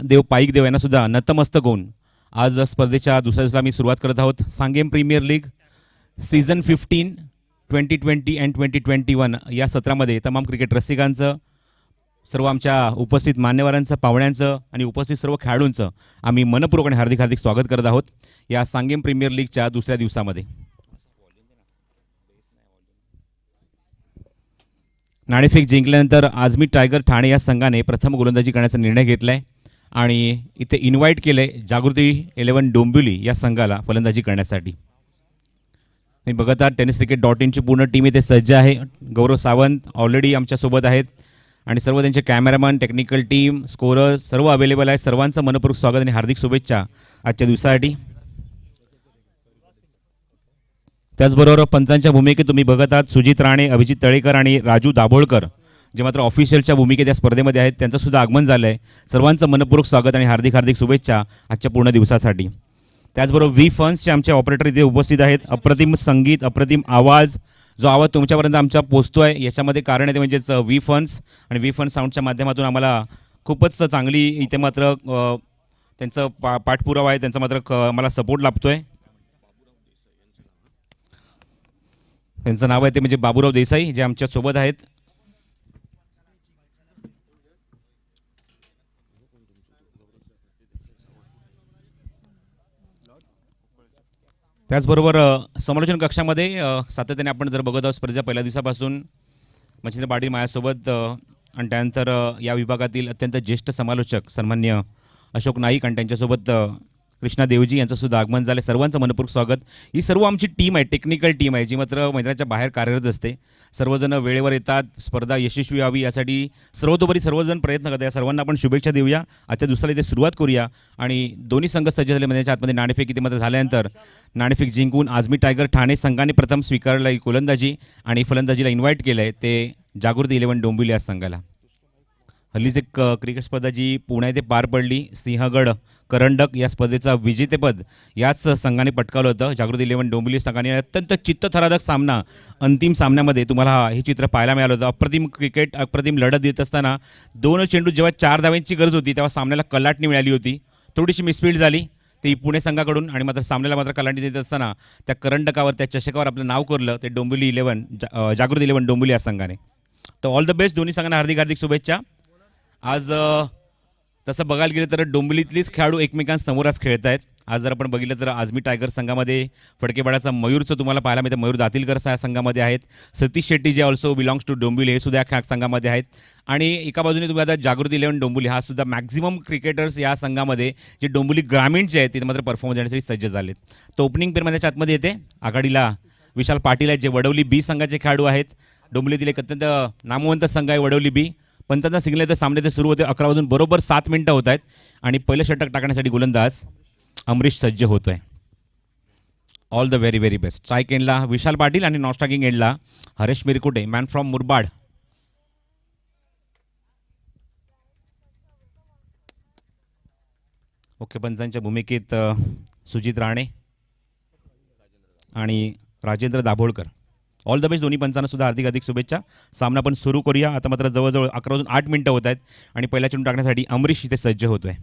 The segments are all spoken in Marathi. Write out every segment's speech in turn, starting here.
देव पाईक देव यांना सुद्धा नतमस्तक होऊन आज स्पर्धेच्या दुसऱ्या दिवसाला आम्ही सुरुवात करत आहोत. Sanguem premier league season 15 2020 and 2021 या सत्रामध्ये तमाम क्रिकेट रसिकांचं, सर्व आमच्या उपस्थित मान्यवरांचं, पाहुण्यांचं आणि उपस्थित सर्व खेळाडूंचं आम्ही मनपूर्वक आणि हार्दिक हार्दिक स्वागत करत आहोत या सांगेम प्रीमियर लीगच्या दुसऱ्या दिवसामध्ये. नाणेफेक जिंकल्यानंतर आझमी टायगर ठाणे या संघाने प्रथम गोलंदाजी करण्याचा निर्णय घेतला आहे आणि इथे इन्व्हाइट केलं आहे जागृती 11 डोंबिवली या संघाला फलंदाजी करण्यासाठी. मी बघत आहात tenniscricket.in ची पूर्ण टीम इथे सज्ज आहे. गौरव सावंत ऑलरेडी आमच्यासोबत आहेत आणि सर्व त्यांचे कॅमेरामॅन, टेक्निकल टीम, स्कोरर सर्व अवेलेबल आहेत. सर्वांचं मनपूर्वक स्वागत आणि हार्दिक शुभेच्छा आजच्या दिवसासाठी. त्याचबरोबर पंचांच्या भूमिकेत तुम्ही बघत आहात सुजित राणे, अभिजित तळेकर आणि राजू दाभोळकर जे मात्र ऑफिशियलच्या भूमिकेत या स्पर्धेमध्ये आहेत. त्यांचं सुद्धा आगमन झालं आहे. सर्वांचं मनपूर्वक स्वागत आणि हार्दिक हार्दिक शुभेच्छा आजच्या पूर्ण दिवसासाठी. त्याचबरोबर व्ही फन्सचे आमचे ऑपरेटर इथे उपस्थित आहेत. अप्रतिम संगीत, अप्रतिम आवाज, जो आवाज तुमच्यापर्यंत आमचा पोचतो आहे याच्यामध्ये कारण आहे ते म्हणजेच व्ही फन्स आणि व्ही फन्स साऊंडच्या माध्यमातून आम्हाला खूपच चांगली इथे मात्र त्यांचं पाठपुरावा आहे, त्यांचा मात्र मला सपोर्ट लाभतो आहे. त्यांचं नाव आहे ते म्हणजे बाबूराव देसाई जे आमच्या सोबत आहेत. त्याचबरोबर समालोचन कक्षामध्ये सातत्याने आपण जर बघत आहोत स्पर्धेच्या पहिल्या दिवसापासून मच्छिंद्र पाटील माझ्यासोबत आणि त्यानंतर या विभागातील अत्यंत ज्येष्ठ समालोचक सन्मान्य अशोक नाईक आणि त्यांच्यासोबत कृष्णा देवजी यांचं सुद्धा आगमन झालं. सर्वांचं मनपूर्वक स्वागत. ही सर्व आमची टीम आहे, टेक्निकल टीम आहे जी मात्र मैदानाच्या बाहेर कार्यरत असते. सर्वजण वेळेवर येतात, स्पर्धा यशस्वी व्हावी यासाठी सर्वतोपरी सर्वजण प्रयत्न करतात. या सर्वांना आपण शुभेच्छा देऊया. आजच्या दुसऱ्या इथे सुरुवात करूया आणि दोन्ही संघ सज्ज झाले. मैदानाच्या आतमध्ये नाणेफेक इथे मात्र झाल्यानंतर नाणेफेक जिंकून आझमी टायगर ठाणे संघाने प्रथम स्वीकारला गोलंदाजी आणि फलंदाजीला इन्व्हाइट केलं आहे ते जागृती 11 डोंबिवली या संघाला. हल्लीच एक क्रिकेट स्पर्धा जी पुणे येथे पार पडली, सिंहगड करंडक या स्पर्धेचा विजेतेपद याच संघाने पटकावलं होतं. जागृती 11 डोंबिवली संघाने अत्यंत चित्तथरारक सामना अंतिम सामन्यामध्ये तुम्हाला हे चित्र पाहायला मिळालं होतं. अप्रतिम क्रिकेट, अप्रतिम लढत देत असताना दोन चेंडू जेव्हा 4 धावांची गरज होती तेव्हा सामन्याला कलाटणी मिळाली होती. थोडीशी मिसफील्ड झाली ती पुणे संघाकडून आणि मात्र सामन्याला मात्र कलाटणी देत असताना त्या करंडकावर, त्या चषकावर आपलं नाव कोरलं ते डोंबिवली 11 जागृती 11 डोंबिवली या संघाने. तर ऑल द बेस्ट, दोन्ही संघांना हार्दिक हार्दिक शुभेच्छा. आज तसं बघायला गेलं तर डोंबिवलीतलीच खेळाडू एकमेकांसमोर आज खेळत आहेत. आज जर आपण बघितलं तर आझमी टायगर संघामध्ये फडकेबाडाचा मयूरचं तुम्हाला पाहायला मिळतं. मयूर दातीलकर या संघामध्ये आहेत. सतीश शेट्टी जे ऑल्सो बिलॉंग्स टू डोंबिवली हे सुद्धा या संघामध्ये आहेत. आणि एका बाजूने तुम्ही आता जागृती 11 डोंबिवली हा सुद्धा मॅक्झिमम क्रिकेटर्स या संघामध्ये जे डोंबिवली ग्रामीणचे आहेत तिथे मात्र परफॉर्मन्स देण्यासाठी सज्ज झालेत. तर ओपनिंग पेरमॅनच्या आतमध्ये येते आघाडीला विशाल पाटील आहेत जे वडवली बी संघाचे खेळाडू आहेत. डोंबिवलीतील एक अत्यंत नामवंत संघ आहे वडवली बी. पंचांचा सिग्नल तर सामने ते सुरू होते. 11 वाजून बरोबर 7 मिनिटं होत आहेत आणि पहिलं षटक टाकण्यासाठी गोलंदाज अमरीश सज्ज होतोय. All the very very best. Strike एंडला विशाल पाटील आणि नॉन स्ट्रायकिंग एंडला हरेश मिरकुटे, मॅन फ्रॉम मुरबाड. मुख्य पंचांच्या भूमिकेत सुजित राणे आणि Rajendra Dabholkar. All the best दोन्ही पंचांना सुद्धा हार्दिक हार्दिक शुभेच्छा. सामना पण सुरू करूया. आता मात्र जवळजवळ 11 वाजून 8 मिनिटं होत आहेत आणि पहिला चेंडू टाकण्यासाठी अमरीश इथे सज्ज होतोय.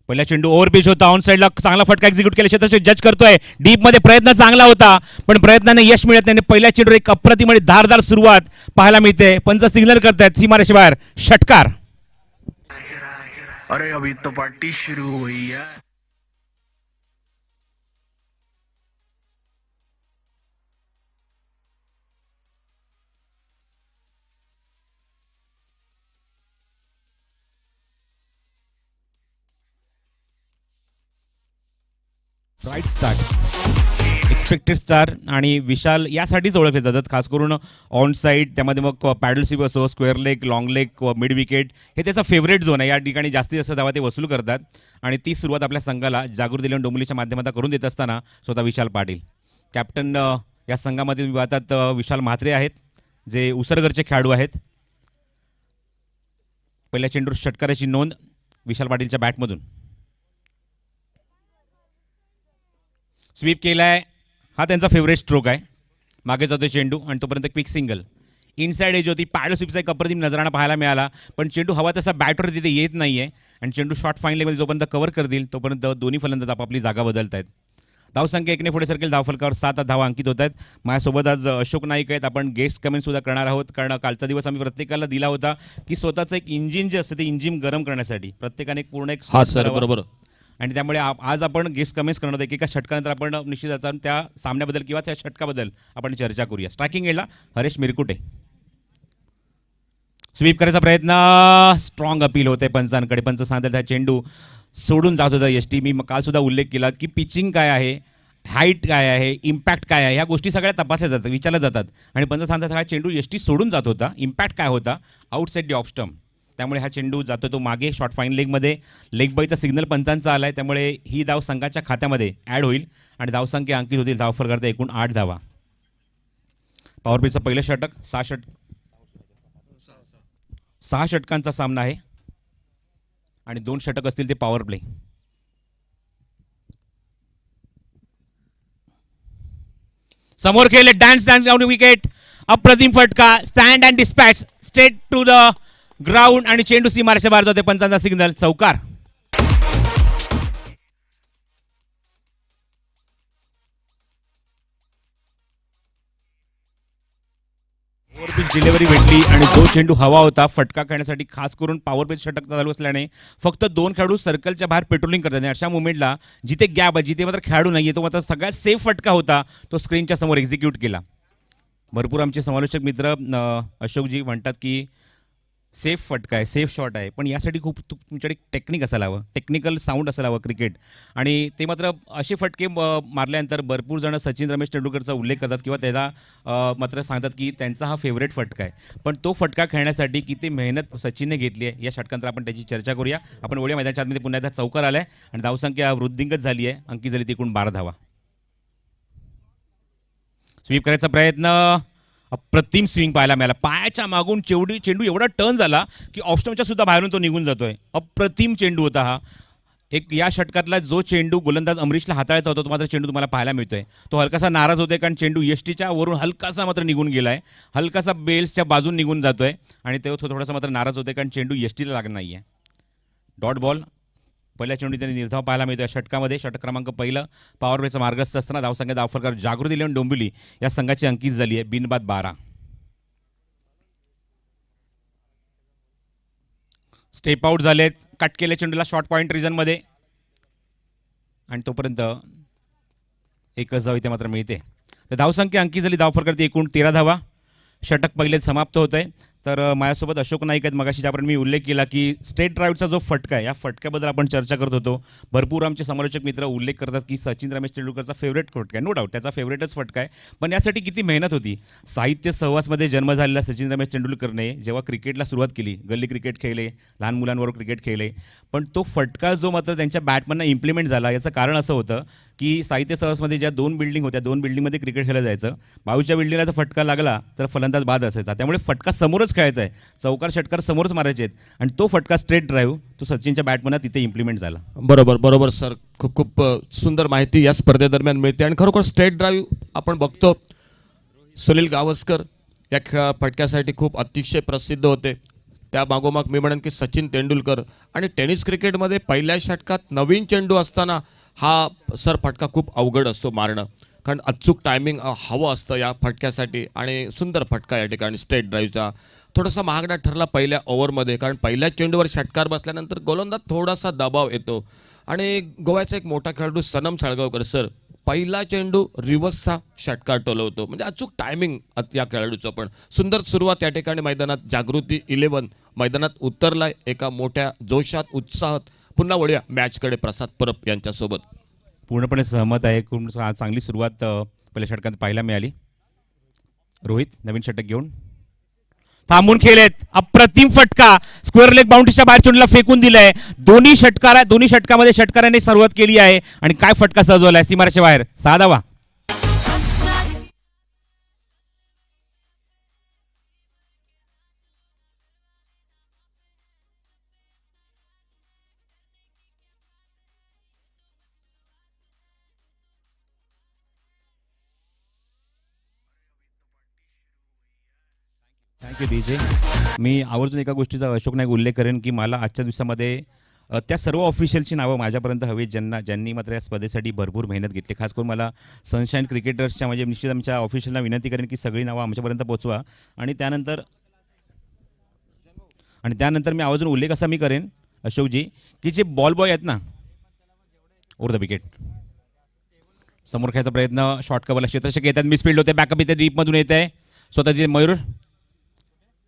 पहिला चेंडू ओव्हर पिच होता, ऑन साईडला चांगला फटका एक्झिक्यूट केला. क्षेत्र जज करतोय डीपमध्ये, प्रयत्न चांगला होता पण प्रयत्नाने यश मिळत नाही. पहिल्या चेंडूवर एक अप्रतिम आणि धारदार सुरुवात पाहायला मिळते. पंच सिग्नल करतायत सीमारेषेबाहेर षटकार. अरे अभी तो पार्टी शुरू हुई है. ब्राईट स्टार, एक्सपेक्टेड स्टार आणि विशाल यासाठीच ओळखले जातात. खास करून ऑन साईड, त्यामध्ये मग पॅडल स्वीप असो, square leg, long leg, mid wicket हे त्याचा फेवरेट झोन आहे. या ठिकाणी जास्तीत जास्त धावा ते वसूल करतात आणि ती सुरुवात आपल्या संघाला जागृती 11 डोंबिवलीच्या माध्यमातून करून देत असताना स्वतः विशाल पाटील कॅप्टन या संघामध्ये विभागात विशाल म्हात्रे आहेत जे उसरगरचे खेळाडू आहेत. पहिल्या चेंडूवर षटकाराची नोंद विशाल पाटीलच्या बॅटमधून. स्वीप केलाय, हा त्यांचा फेवरेट स्ट्रोक आहे. मागे जातो चेंडू आणि तोपर्यंत क्विक सिंगल. इनसाइड एज होती, पॅडल स्वीपचा एक अप्रतिम नजराणा पाहायला मिळाला, पण चेंडू हवा तसा बॅटवर तिथे येत नाही आहे आणि चेंडू शॉर्ट फाईन लेगमध्ये जोपर्यंत कव्हर करतील तोपर्यंत दोन्ही फलंदाज आपापली जागा बदलत आहेत. धावसंख्या एकने पुढे सरकेल, धावफलकावर 7 धावा अंकित होत आहेत. माझ्यासोबत आज अशोक नाईक आहेत. आपण गेस्ट कमेंट सुद्धा करणार आहोत, कारण कालचा दिवस आम्ही प्रत्येकाला दिला होता की स्वतःचं एक इंजिन जे असतं ते इंजिन गरम करण्यासाठी प्रत्येकाने एक पूर्ण एक हा slot सर करावा. बरोबर. आणि त्यामुळे आज आपण गेस्ट कमेंट्स करणार आहोत. एकेका षटकानंतर आपण निश्चितच त्या सामन्याबद्दल किंवा त्या षटकाबद्दल आपण चर्चा करूया. स्ट्रायकिंग एंडला हरेश मिरकुटे. स्वीप करायचा प्रयत्न, स्ट्रॉंग अपील होते पंचांकडे. पंच सांगतात त्या चेंडू सोडून जात होता यष्टी. मी काल सुद्धा उल्लेख केला की पिचिंग काय आहे, हाईट काय आहे, इम्पॅक्ट काय आहे, ह्या गोष्टी सगळ्या तपासल्या जातात, विचारल्या जातात. आणि पंच सांगतात हा चेंडू यष्टी सोडून जात होता, इम्पॅक्ट काय होता, आउटसाईड दी ऑफ स्टंप. त्यामुळे हा चेंडू जातो तो मागे शॉर्ट फाईन लेगमध्ये. लेग बायचा सिग्नल पंचांचा आला आहे, त्यामुळे ही धाव संघाच्या खात्यामध्ये ॲड होईल आणि धावसंख्या अंकित होतील. धावफल करता एकूण 8 धावा. पॉवर प्लेचं पहिलं षटक, 6 षटकांचा सामना आहे आणि 2 षटक असतील ते पॉवर प्ले. समोर खेळले, डान्स डाऊन विकेट, अप्रतिम फटका, stand and dispatch straight to the ground आणि चेंडू सीमारेषेच्या बाहेर जाते. पंचांचा सिग्नल, चौकार. ओव्हरपिच डिलिव्हरी भेटली आणि जो चेंडू हवा होता फटका खेळण्यासाठी खास करून पॉवर पेच षटक चालू असल्याने फक्त 2 खेळाडू सर्कलच्या बाहेर पेट्रोलिंग करतात आणि अशा मुवमेंटला जिथे गॅप आहे, जिथे मात्र खेळाडू नाही आहे, तो मात्र सगळ्यात सेफ फटका होता, तो स्क्रीनच्या समोर एक्झिक्यूट केला. भरपूर आमचे समालोचक मित्र अशोकजी म्हणतात की सेफ फटका आहे, सेफ शॉट आहे, पण यासाठी खूप तुमच्याकडे टेक्निक असायला हवं, टेक्निकल साऊंड असायला हवं क्रिकेट. आणि ते मात्र असे फटके मारल्यानंतर भरपूर जण सचिन रमेश तेंडुलकरचा उल्लेख करतात किंवा त्याचा मात्र सांगतात की त्यांचा हा फेवरेट फटका आहे. पण तो फटका खेळण्यासाठी किती मेहनत सचिनने घेतली आहे या षटकांतर आपण त्याची चर्चा करूया. आपण वळूया मैदानाच्या आतमध्ये. पुन्हा एकदा चौकार आला आहे आणि धावसंख्या वृद्धिंगत झाली आहे, अंकी झाली एकूण 12 धावा. स्वीप करायचा प्रयत्न, अप्रतिम स्विंग पाहायला मिळाला. पायाच्या मागून चेंडू एवढा टर्न झाला की ऑफस्टंपच्या सुद्धा बाहेरून तो निघून जातोय. अप्रतिम चेंडू होता हा. एक या षटकातला जो चेंडू गोलंदाज अमरीशला हाताळायचा होता तो मात्र चेंडू तुम्हाला पाहायला मिळतोय. तो हलकासा नाराज होतोय कारण चेंडू यष्टीच्या वरून हलकासा मात्र निघून गेलाय, हलकासा बेल्सच्या बाजून निघून जातोय आणि तो थोडासा मात्र नाराज होतोय कारण चेंडू यष्टीला लागत नाहीये. Dot ball. पहिल्या चेंडू त्यांनी निर्धाव पाहायला मिळतो या षटकामध्ये. षटक क्रमांक पहिलं पॉवर प्लेचा मार्गस्थ असताना धावसंख्या धावफलकार जागृती इलेव्हन डोंबिवली या संघाची अंकित झाली आहे, बिनबाद 12. स्टेप आउट झालेत, कट केले चेंडूला शॉर्ट पॉईंट रिजनमध्ये आणि तोपर्यंत एकच धाव इथे मात्र मिळते. तर धावसंख्या अंकित झाली, धावफलक करते एकूण 13 धावा. षटक पहिलेच समाप्त होत आहे. तर माझ्यासोबत अशोक नाईक आहेत. मगाशी ज्याप्रमाणे मी उल्लेख केला की स्टेट ड्राईव्हचा जो फटका आहे या फटक्याबद्दल आपण चर्चा करत होतो. भरपूर आमचे समालोचक मित्र उल्लेख करतात की सचिन रमेश तेंडुलकरचा फेवरेट फटका आहे, नो डाऊट त्याचा फेवरेटच फटका आहे. पण यासाठी किती मेहनत होती. साहित्य सहवासमध्ये जन्म झालेला सचिन रमेश तेंडुलकरने जेव्हा क्रिकेटला सुरुवात केली, गल्ली क्रिकेट खेळले, लहान मुलांबरोबर क्रिकेट खेळले, पण तो फटका जो मात्र त्यांच्या बॅटमधनं इम्प्लिमेंट झाला याचं कारण असं होतं की साहित्य सहवासमध्ये ज्या 2 बिल्डिंग होत्या, 2 बिल्डिंगमध्ये क्रिकेट खेळलं जायचं. बाजूच्या बिल्डिंगला जर फटका लागला तर फलंदाज बाद असायचा, त्यामुळे फटका समोरच खेळायचा आहे, चौकार षटकार समोरच मारायचे आहेत आणि तो फटका स्ट्रेट ड्राईव्ह तो सचिनच्या बॅटमधनं तिथे इम्प्लिमेंट झाला. बरोबर सर, खूप खूप सुंदर माहिती या स्पर्धेदरम्यान मिळते आणि खरोखर स्ट्रेट ड्राईव्ह आपण बघतो. सुनील गावस्कर या फटक्यासाठी खूप अतिशय प्रसिद्ध होते. त्या मागोमाग मी म्हणेन की सचिन तेंडुलकर. आणि टेनिस क्रिकेटमध्ये पहिल्या षटकात नवीन चेंडू असताना हा सर फटका खूप अवघड असतो मारणं, कारण अचूक टायमिंग हवं असतं या फटक्यासाठी. आणि सुंदर फटका या ठिकाणी स्ट्रेट ड्राईव्हचा. थोडासा महागडा ठरला पहिल्या ओव्हरमध्ये, कारण पहिल्या चेंडूवर षटकार बसल्यानंतर गोलंदाज थोडासा दबाव येतो. आणि गोव्याचा एक मोठा खेळाडू सनम साळगावकर सर पहिला चेंडू रिव्हर्सचा षटकार टोलवतो, म्हणजे अचूक टायमिंग या खेळाडूचं. पण सुंदर सुरुवात या ठिकाणी मैदानात. जागृती 11 मैदानात उतरलाय एका मोठ्या जोशात, उत्साहात. पुन्हा वळूया मॅचकडे प्रसाद परब यांच्यासोबत. पूर्णपणे सहमत आहे. खूप चांगली सुरुवात पहिल्या षटकात पाहायला मिळाली. रोहित नवीन षटक घेऊन थांबून खेळलेत, अप्रतिम फटका स्क्वेअर लेग बाउंड्रीच्या बाहेर चेंडूला फेकून दिलाय. दोन्ही षटकामध्ये षटकाराने सुरुवात केली आहे आणि काय फटका सजवलाय सीमारेषेच्या बाहेर, 6 धावा. Thank you DJ. मी आवर्जून एका गोष्टीचा अशोक नाईक उल्लेख करेन की मला आजच्या दिवसामध्ये त्या सर्व ऑफिशियलची नावं माझ्यापर्यंत हवीत ज्यांनी मात्र या स्पर्धेसाठी भरपूर मेहनत घेतली. खास करून मला सनशाईन क्रिकेटर्सच्या म्हणजे निश्चित आमच्या ऑफिशियलला विनंती करेन की सगळी नावं आमच्यापर्यंत पोहोचवा. आणि त्यानंतर मी आवर्जून उल्लेख असा मी करेन अशोकजी की जे बॉल बॉय आहेत ना ओव्हर द विकेट समोर खेळायचा प्रयत्न शॉर्ट कव्हरला क्षेत्ररक्षक येतात मिसफिल्ड होते बॅकअप इथे डीपमधून येत आहे स्वतः तिथे मयूर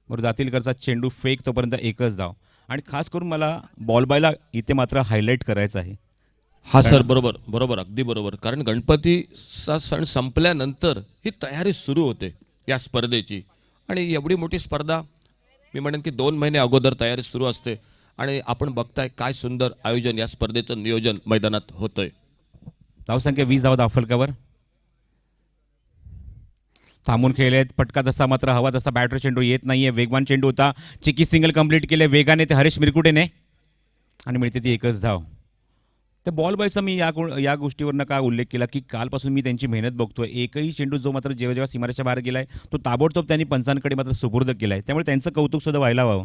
दातीलकरचा चेंडू फेक तोपर्यंत एकच धाव. आणि खास करून मला बॉल बॉयला इथे मात्र हायलाईट करायचं आहे. हा सर बरोबर अगदी बरोबर. कारण गणपतीचा सण संपल्यानंतर ही तयारी सुरू होते या स्पर्धेची आणि एवढी मोठी स्पर्धा मी म्हणेन की 2 महिने अगोदर तयारी सुरू असते आणि आपण बघताय काय सुंदर आयोजन या स्पर्धेचं नियोजन मैदानात होतंय. धावसंख्या 20 धावा धावफलकावर थांबून खेळलेत. फटका तसा मात्र हवा तसा बॅटर चेंडू येत नाहीये. वेगवान चेंडू होता. चिकी सिंगल कंप्लीट केले वेगाने ते हरीश मिरकुटेने आणि मिळते ती एकच धाव. तर बॉल बॉयचा मी या गोष्टीवरनं का उल्लेख केला की कालपासून मी त्यांची मेहनत बघतोय. एकही चेंडू जो मात्र जेव्हा सीमारेषेच्या बाहेर गेलाय तो ताबडतोब त्यांनी पंचांकडे मात्र सुपूर्द केलाय. त्यामुळे त्यांचं कौतुक सुद्धा व्हायला हवं.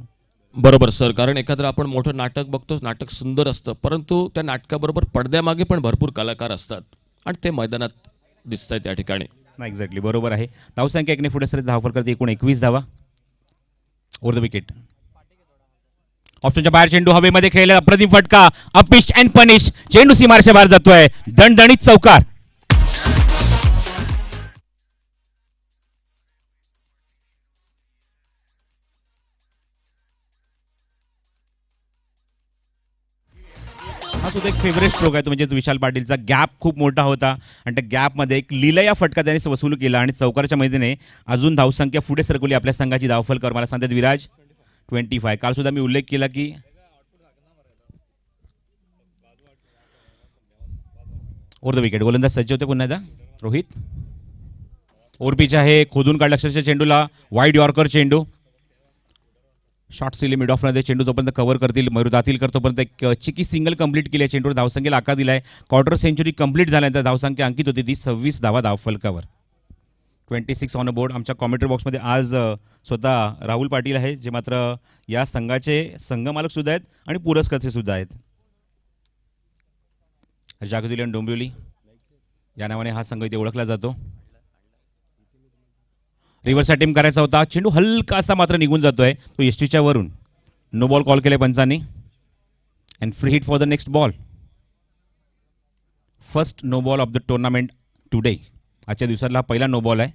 बरोबर सर. कारण एखादं आपण मोठं नाटक बघतो नाटक सुंदर असतं परंतु त्या नाटकाबरोबर पडद्यामागे पण भरपूर कलाकार असतात आणि ते मैदानात दिसत आहेत त्या ठिकाणी. नाही एक्झॅक्टली बरोबर आहे. धावसंख्या एकने पुढे सर धावफलकात एकूण 21 धावा ओव्हर द विकेट. ऑप्शनच्या बाहेर चेंडू हवेमध्ये खेळला अप्रतिम फटका अपिश अँड पनिश चेंडू सीमारेषेच्या बाहेर जातोय. दणदणीत चौकार. हा सुद्धा एक फेवरेट स्ट्रोक आहे तो म्हणजे विशाल पाटीलचा. गॅप खूप मोठा होता आणि त्या गॅपमध्ये एक लीलया फटका त्याने वसूल केला आणि चौकारच्या मैदाने अजून धावसंख्या पुढे सरकवली आपल्या संघाची. धावफलकावर मला सांगतात विराज 25. काल सुद्धा मी उल्लेख केला की ओव्हर द विकेट गोलंदाज सज्ज होते पुन्हा एकदा रोहित. ओरपीच आहे खोदून काढला अक्षरशः चेंडूला वाईड यॉर्कर चेंडू शॉर्ट सिली मिड ऑफमध्ये चेंडू जोपर्यंत कव्हर करतील मयूर दातीलकर तोपर्यंत एक चिकी सिंगल कंप्लीट केली आहे. चेंडूवर धावसंख्येला आकार दिलाय. क्वार्टर सेंचुरी कंप्लीट झाल्यानंतर धावसंख्या अंकित होती ती 26 धावा धावफलकावर. 26 ऑन अ बोर्ड. आमच्या कॉमेंट्री बॉक्समध्ये आज स्वतः राहुल पाटील आहे जे मात्र या संघाचे संघमालक सुद्धा आहेत आणि पुरस्कर्ते सुद्धा आहेत. जागृती आणि डोंबिवली या नावाने हा संघ इथे ओळखला जातो. रिव्हर्स अटेम्प्ट करायचा होता चेंडू हलका असा मात्र निघून जातोय तो एसटीच्या वरून. नो बॉल कॉल केले पंचांनी and free hit for the next ball. First no ball of the tournament today. आजच्या दिवसातला हा पहिला नो बॉल आहे.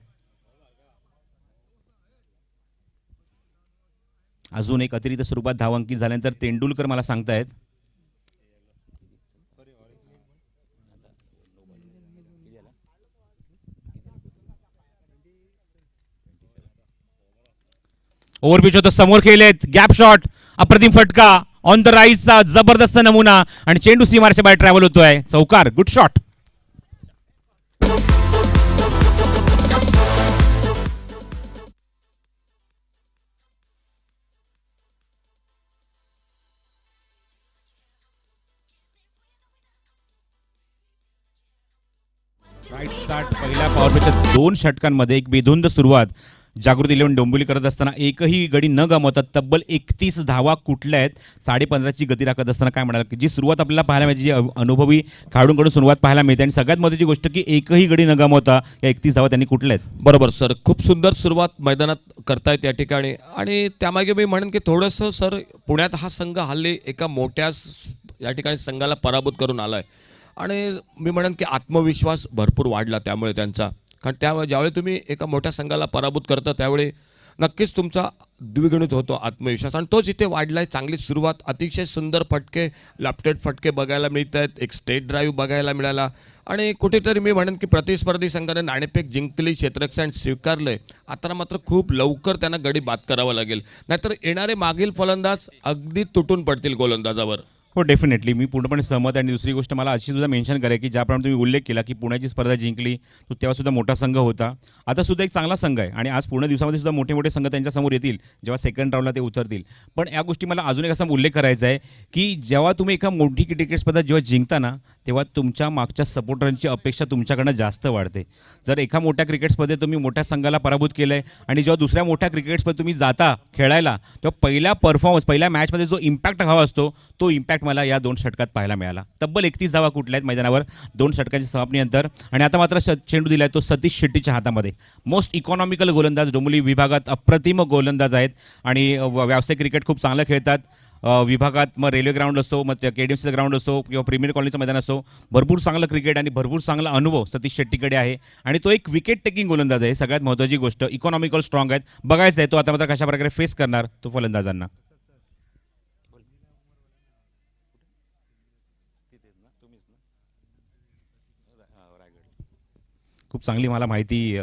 अजून एक अतिरिक्त स्वरूपात धाव अंकित झाल्यानंतर तेंडुलकर मला सांगतायत ओव्हरपिच होतं समोर खेळलेत गॅप शॉट अप्रतिम फटका ऑन द राईजचा जबरदस्त नमुना आणि चेंडू सीमारेषेच्या बाहेर ट्रॅव्हल होतोय. चौकार गुड शॉट. राईट स्टार्ट पहिल्या पॉवरप्लेच्या 2 षटकांमध्ये एक बेधुंद सुरुवात जागृती 11 डोंबिवली करत असताना एकही गडी न गमावता तब्बल 31 धावा कुठल्या आहेत. 15.5ची गती राखत असताना काय म्हणाल जी सुरुवात आपल्याला पाहायला मिळते जी अनुभवी खेळाडूंकडून सुरुवात पाहायला मिळते आणि सगळ्यात महत्त्वाची गोष्ट की एकही गडी न गमावता या 31 धावा त्यांनी कुठल्या आहेत. बरोबर सर. खूप सुंदर सुरुवात मैदानात करतायत या ठिकाणी आणि त्यामागे मी म्हणेन की थोडंसं सर पुण्यात हा संघ हल्ली एका मोठ्या या ठिकाणी संघाला पराभूत करून आलाय आणि मी म्हणेन की आत्मविश्वास भरपूर वाढला त्यामुळे त्यांचा. कारण ज्यावेळी तुम्ही एका मोठ्या संघाला पराभूत करता त्यावेळी नक्कीच तुमचा द्विगुणित होतो आत्मविश्वास आणि तोच इथे वाढला आहे. चांगली सुरुवात अतिशय सुंदर फटके लॅपटेड फटके बघायला मिळत आहेत. एक स्टेट ड्राईव्ह बघायला मिळाला आणि कुठेतरी मी म्हणेन की प्रतिस्पर्धी संघाने नाणेफेक जिंकली क्षेत्ररक्षण स्वीकारले. आता मात्र खूप लवकर त्यांना गडी बाद करावा लागेल नाहीतर येणारे मागील फलंदाज अगदी तुटून पडतील गोलंदाजावर. हो, डेफिनेटली मी पूर्णपणे सहमत आहे. आणि दुसरी गोष्ट मला अशी सुद्धा मेन्शन करा की ज्याप्रमाणे तुम्ही उल्लेख केला की पुण्याची स्पर्धा जिंकली, तो तेव्हा सुद्धा मोठा संघ होता. आता सुद्धा एक चांगला संघ आहे आणि आज पूर्ण दिवसामध्ये सुद्धा मोठे मोठे संघ त्यांच्यासमोर येतील जेव्हा सेकंड राऊंडला ते उतरतील. पण या गोष्टी मला अजून एक असा उल्लेख करायचा आहे की जेव्हा तुम्ही एका मोठी क्रिकेट स्पर्धा जेव्हा जिंकता ना, तेव्हा तुमच्या मागच्या सपोर्टरांची अपेक्षा तुमच्याकडनं जास्त वाढते. जर एका मोठ्या क्रिकेट स्पर्धेत तुम्ही मोठ्या संघाला पराभूत केलं आहे आणि जेव्हा दुसऱ्या मोठ्या क्रिकेट स्पर्धेत तुम्ही जाता खेळायला, तेव्हा पहिल्या परफॉर्मन्स पहिल्या मॅचमध्ये जो इम्पॅक्ट हवा असतो तो इम्पॅक्ट मला या 2 षटकात पाहायला मिळाला. तब्बल 31 धावा कुठल्या आहेत मैदानावर 2 षटकांच्या समाप्तीनंतर. आणि आता मात्र चेंडू दिला आहे तो सतीश शेट्टीच्या हातामध्ये. मोस्ट इकॉनॉमिकल गोलंदाज डोंबिवली विभागात अप्रतिम गोलंदाज आहेत आणि व्यावसायिक क्रिकेट खूप चांगलं खेळतात. विभागात मग रेल्वे ग्राउंड असो, मग KDMCचं ग्राउंड असो किंवा प्रीमियर कॉलनीचं मैदान असो, भरपूर चांगलं क्रिकेट आणि भरपूर चांगला अनुभव सतीश शेट्टीकडे आहे. आणि तो एक विकेट टेकिंग गोलंदाज आहे. सगळ्यात महत्त्वाची गोष्ट इकॉनॉमिकल स्ट्रॉंग आहेत. बघायचं आहे तो आता मात्र कशा प्रकारे फेस करणार तो फलंदाजांना. खूप चांगली मला माहिती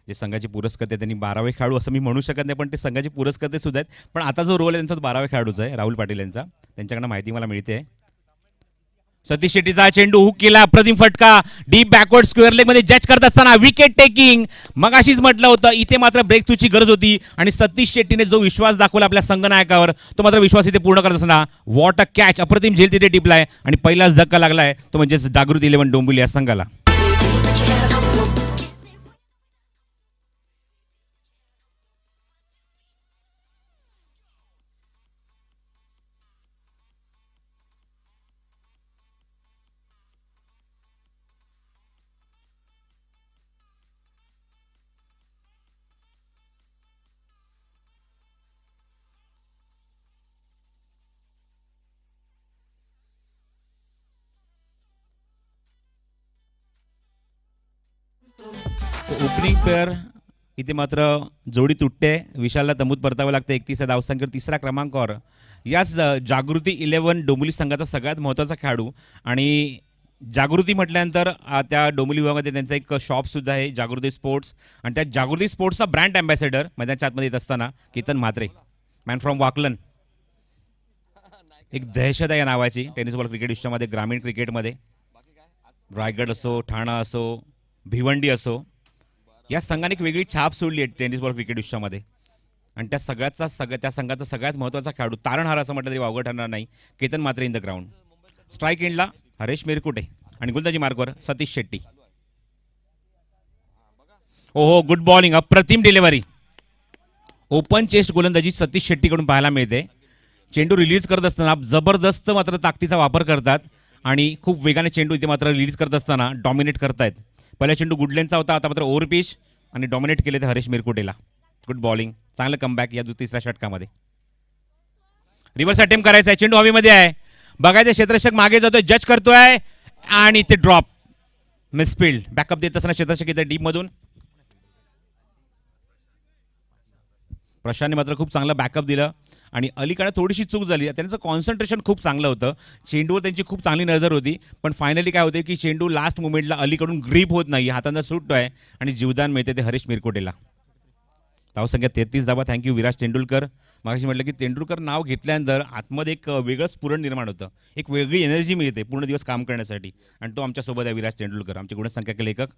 जे संघाचे पुरस्कर्ते त्यांनी 12वे खेळाडू असं मी म्हणू शकत नाही, पण ते संघाचे पुरस्कर्ते सुद्धा आहेत. पण आता जो रोल आहे त्यांचा 12व्या खेळाडूचा आहे, राहुल पाटील यांचा. त्यांच्याकडनं माहिती मला मिळते. सतीश शेट्टीचा चेंडू हुक केला, अप्रतिम फटका डीप बॅकवर्ड स्क्वेअर लेग मध्ये जज करत असताना विकेट टेकिंग. मग अशीच म्हटलं होतं इथे मात्र ब्रेक थ्रूची गरज होती आणि सतीश शेट्टीने जो विश्वास दाखवला आपल्या संघनायकावर तो मात्र विश्वास इथे पूर्ण करत असताना वॉट अ कॅच, अप्रतिम झेल तिथे टिपलाय आणि पहिलाच धक्का लागलाय तो म्हणजे जागृती 11 डोंबिवली या संघाला. ओपनिंग पेअर इथे मात्र जोडी तुटते. विशालला तंबूत परतावं लागतं. 31 धावसंख्येवर 3रा क्रमांकावर याच जागृती 11 डोंबिवली संघाचा सगळ्यात महत्त्वाचा खेळाडू. आणि जागृती म्हटल्यानंतर त्या डोंबिवली विभागामध्ये त्यांचा एक शॉपसुद्धा आहे जागृती स्पोर्ट्स. आणि त्या जागृती स्पोर्ट्सचा ब्रँड अँबॅसेडर मैदानाच्या आतमध्ये येत असताना केतन म्हात्रे, मॅन फ्रॉम वाकलन. एक दहशत आहे या नावाची टेनिस बॉल क्रिकेट विश्वामध्ये, ग्रामीण क्रिकेटमध्ये. रायगड असो, ठाणा असो, भिवंडी असो, या संघाने एक वेगळी छाप सोडली आहे टेनिस बॉल क्रिकेट विश्वामध्ये. आणि त्या संघाचा सगळ्यात महत्त्वाचा खेळाडू, तारणहार असं म्हटलं तरी वावगं ठरणार नाही, Ketan Mhatre in the ground. Strike एंडला हरेश मिरकुटे आणि गोलंदाजी मार्कवर सतीश शेट्टी. ओहो, गुड बॉलिंग, अप्रतिम डिलिव्हरी. ओपन चेस्ट गोलंदाजी सतीश शेट्टीकडून पाहायला मिळते. चेंडू रिलीज करत असताना जबरदस्त मात्र ताकदीचा वापर करतात आणि खूप वेगाने चेंडू इथे मात्र रिलीज करत असताना डॉमिनेट करतायत. पहिला चेंडू गुडलेनचा होता, आता मात्र ओव्हर पिच आणि डॉमिनेट केले ते हरेश मिरकुटेला. गुड बॉलिंग, चांगलं कमबॅक या 3ऱ्या षटकामध्ये. रिव्हर्स अटेम्प्ट करायचा आहे, चेंडू हवेमध्ये आहे, बघायचं क्षेत्ररक्षक मागे जातोय, जज करतोय आणि ते ड्रॉप, मिसफिल्ड. बॅकअप देत असताना क्षेत्ररक्षक इथे डीप मधून. प्रशांतने मात्र खूप चांगलं बॅकअप दिलं आणि अलीकडे थोडीशी चूक झाली. त्यांचं कॉन्सन्ट्रेशन खूप चांगलं होतं, चेंडूवर त्यांची खूप चांगली नजर होती. पण फायनली काय होते की चेंडू लास्ट मुमेंटला अलीकडून ग्रीप होत नाही, हातांना सुटतोय आणि जीवदान मिळते ते हरीश मिरकोटेला. धावसंख्या 33 धावा. थँक्यू विराज तेंडुलकर. मागाशी म्हटलं की तेंडुलकर नाव घेतल्यानंतर आतमध्ये एक वेगळं स्फुरण निर्माण होतं, एक वेगळी एनर्जी मिळते पूर्ण दिवस काम करण्यासाठी. आणि तो आमच्यासोबत आहे विराज तेंडुलकर, आमचे गुणसंख्या लेखक.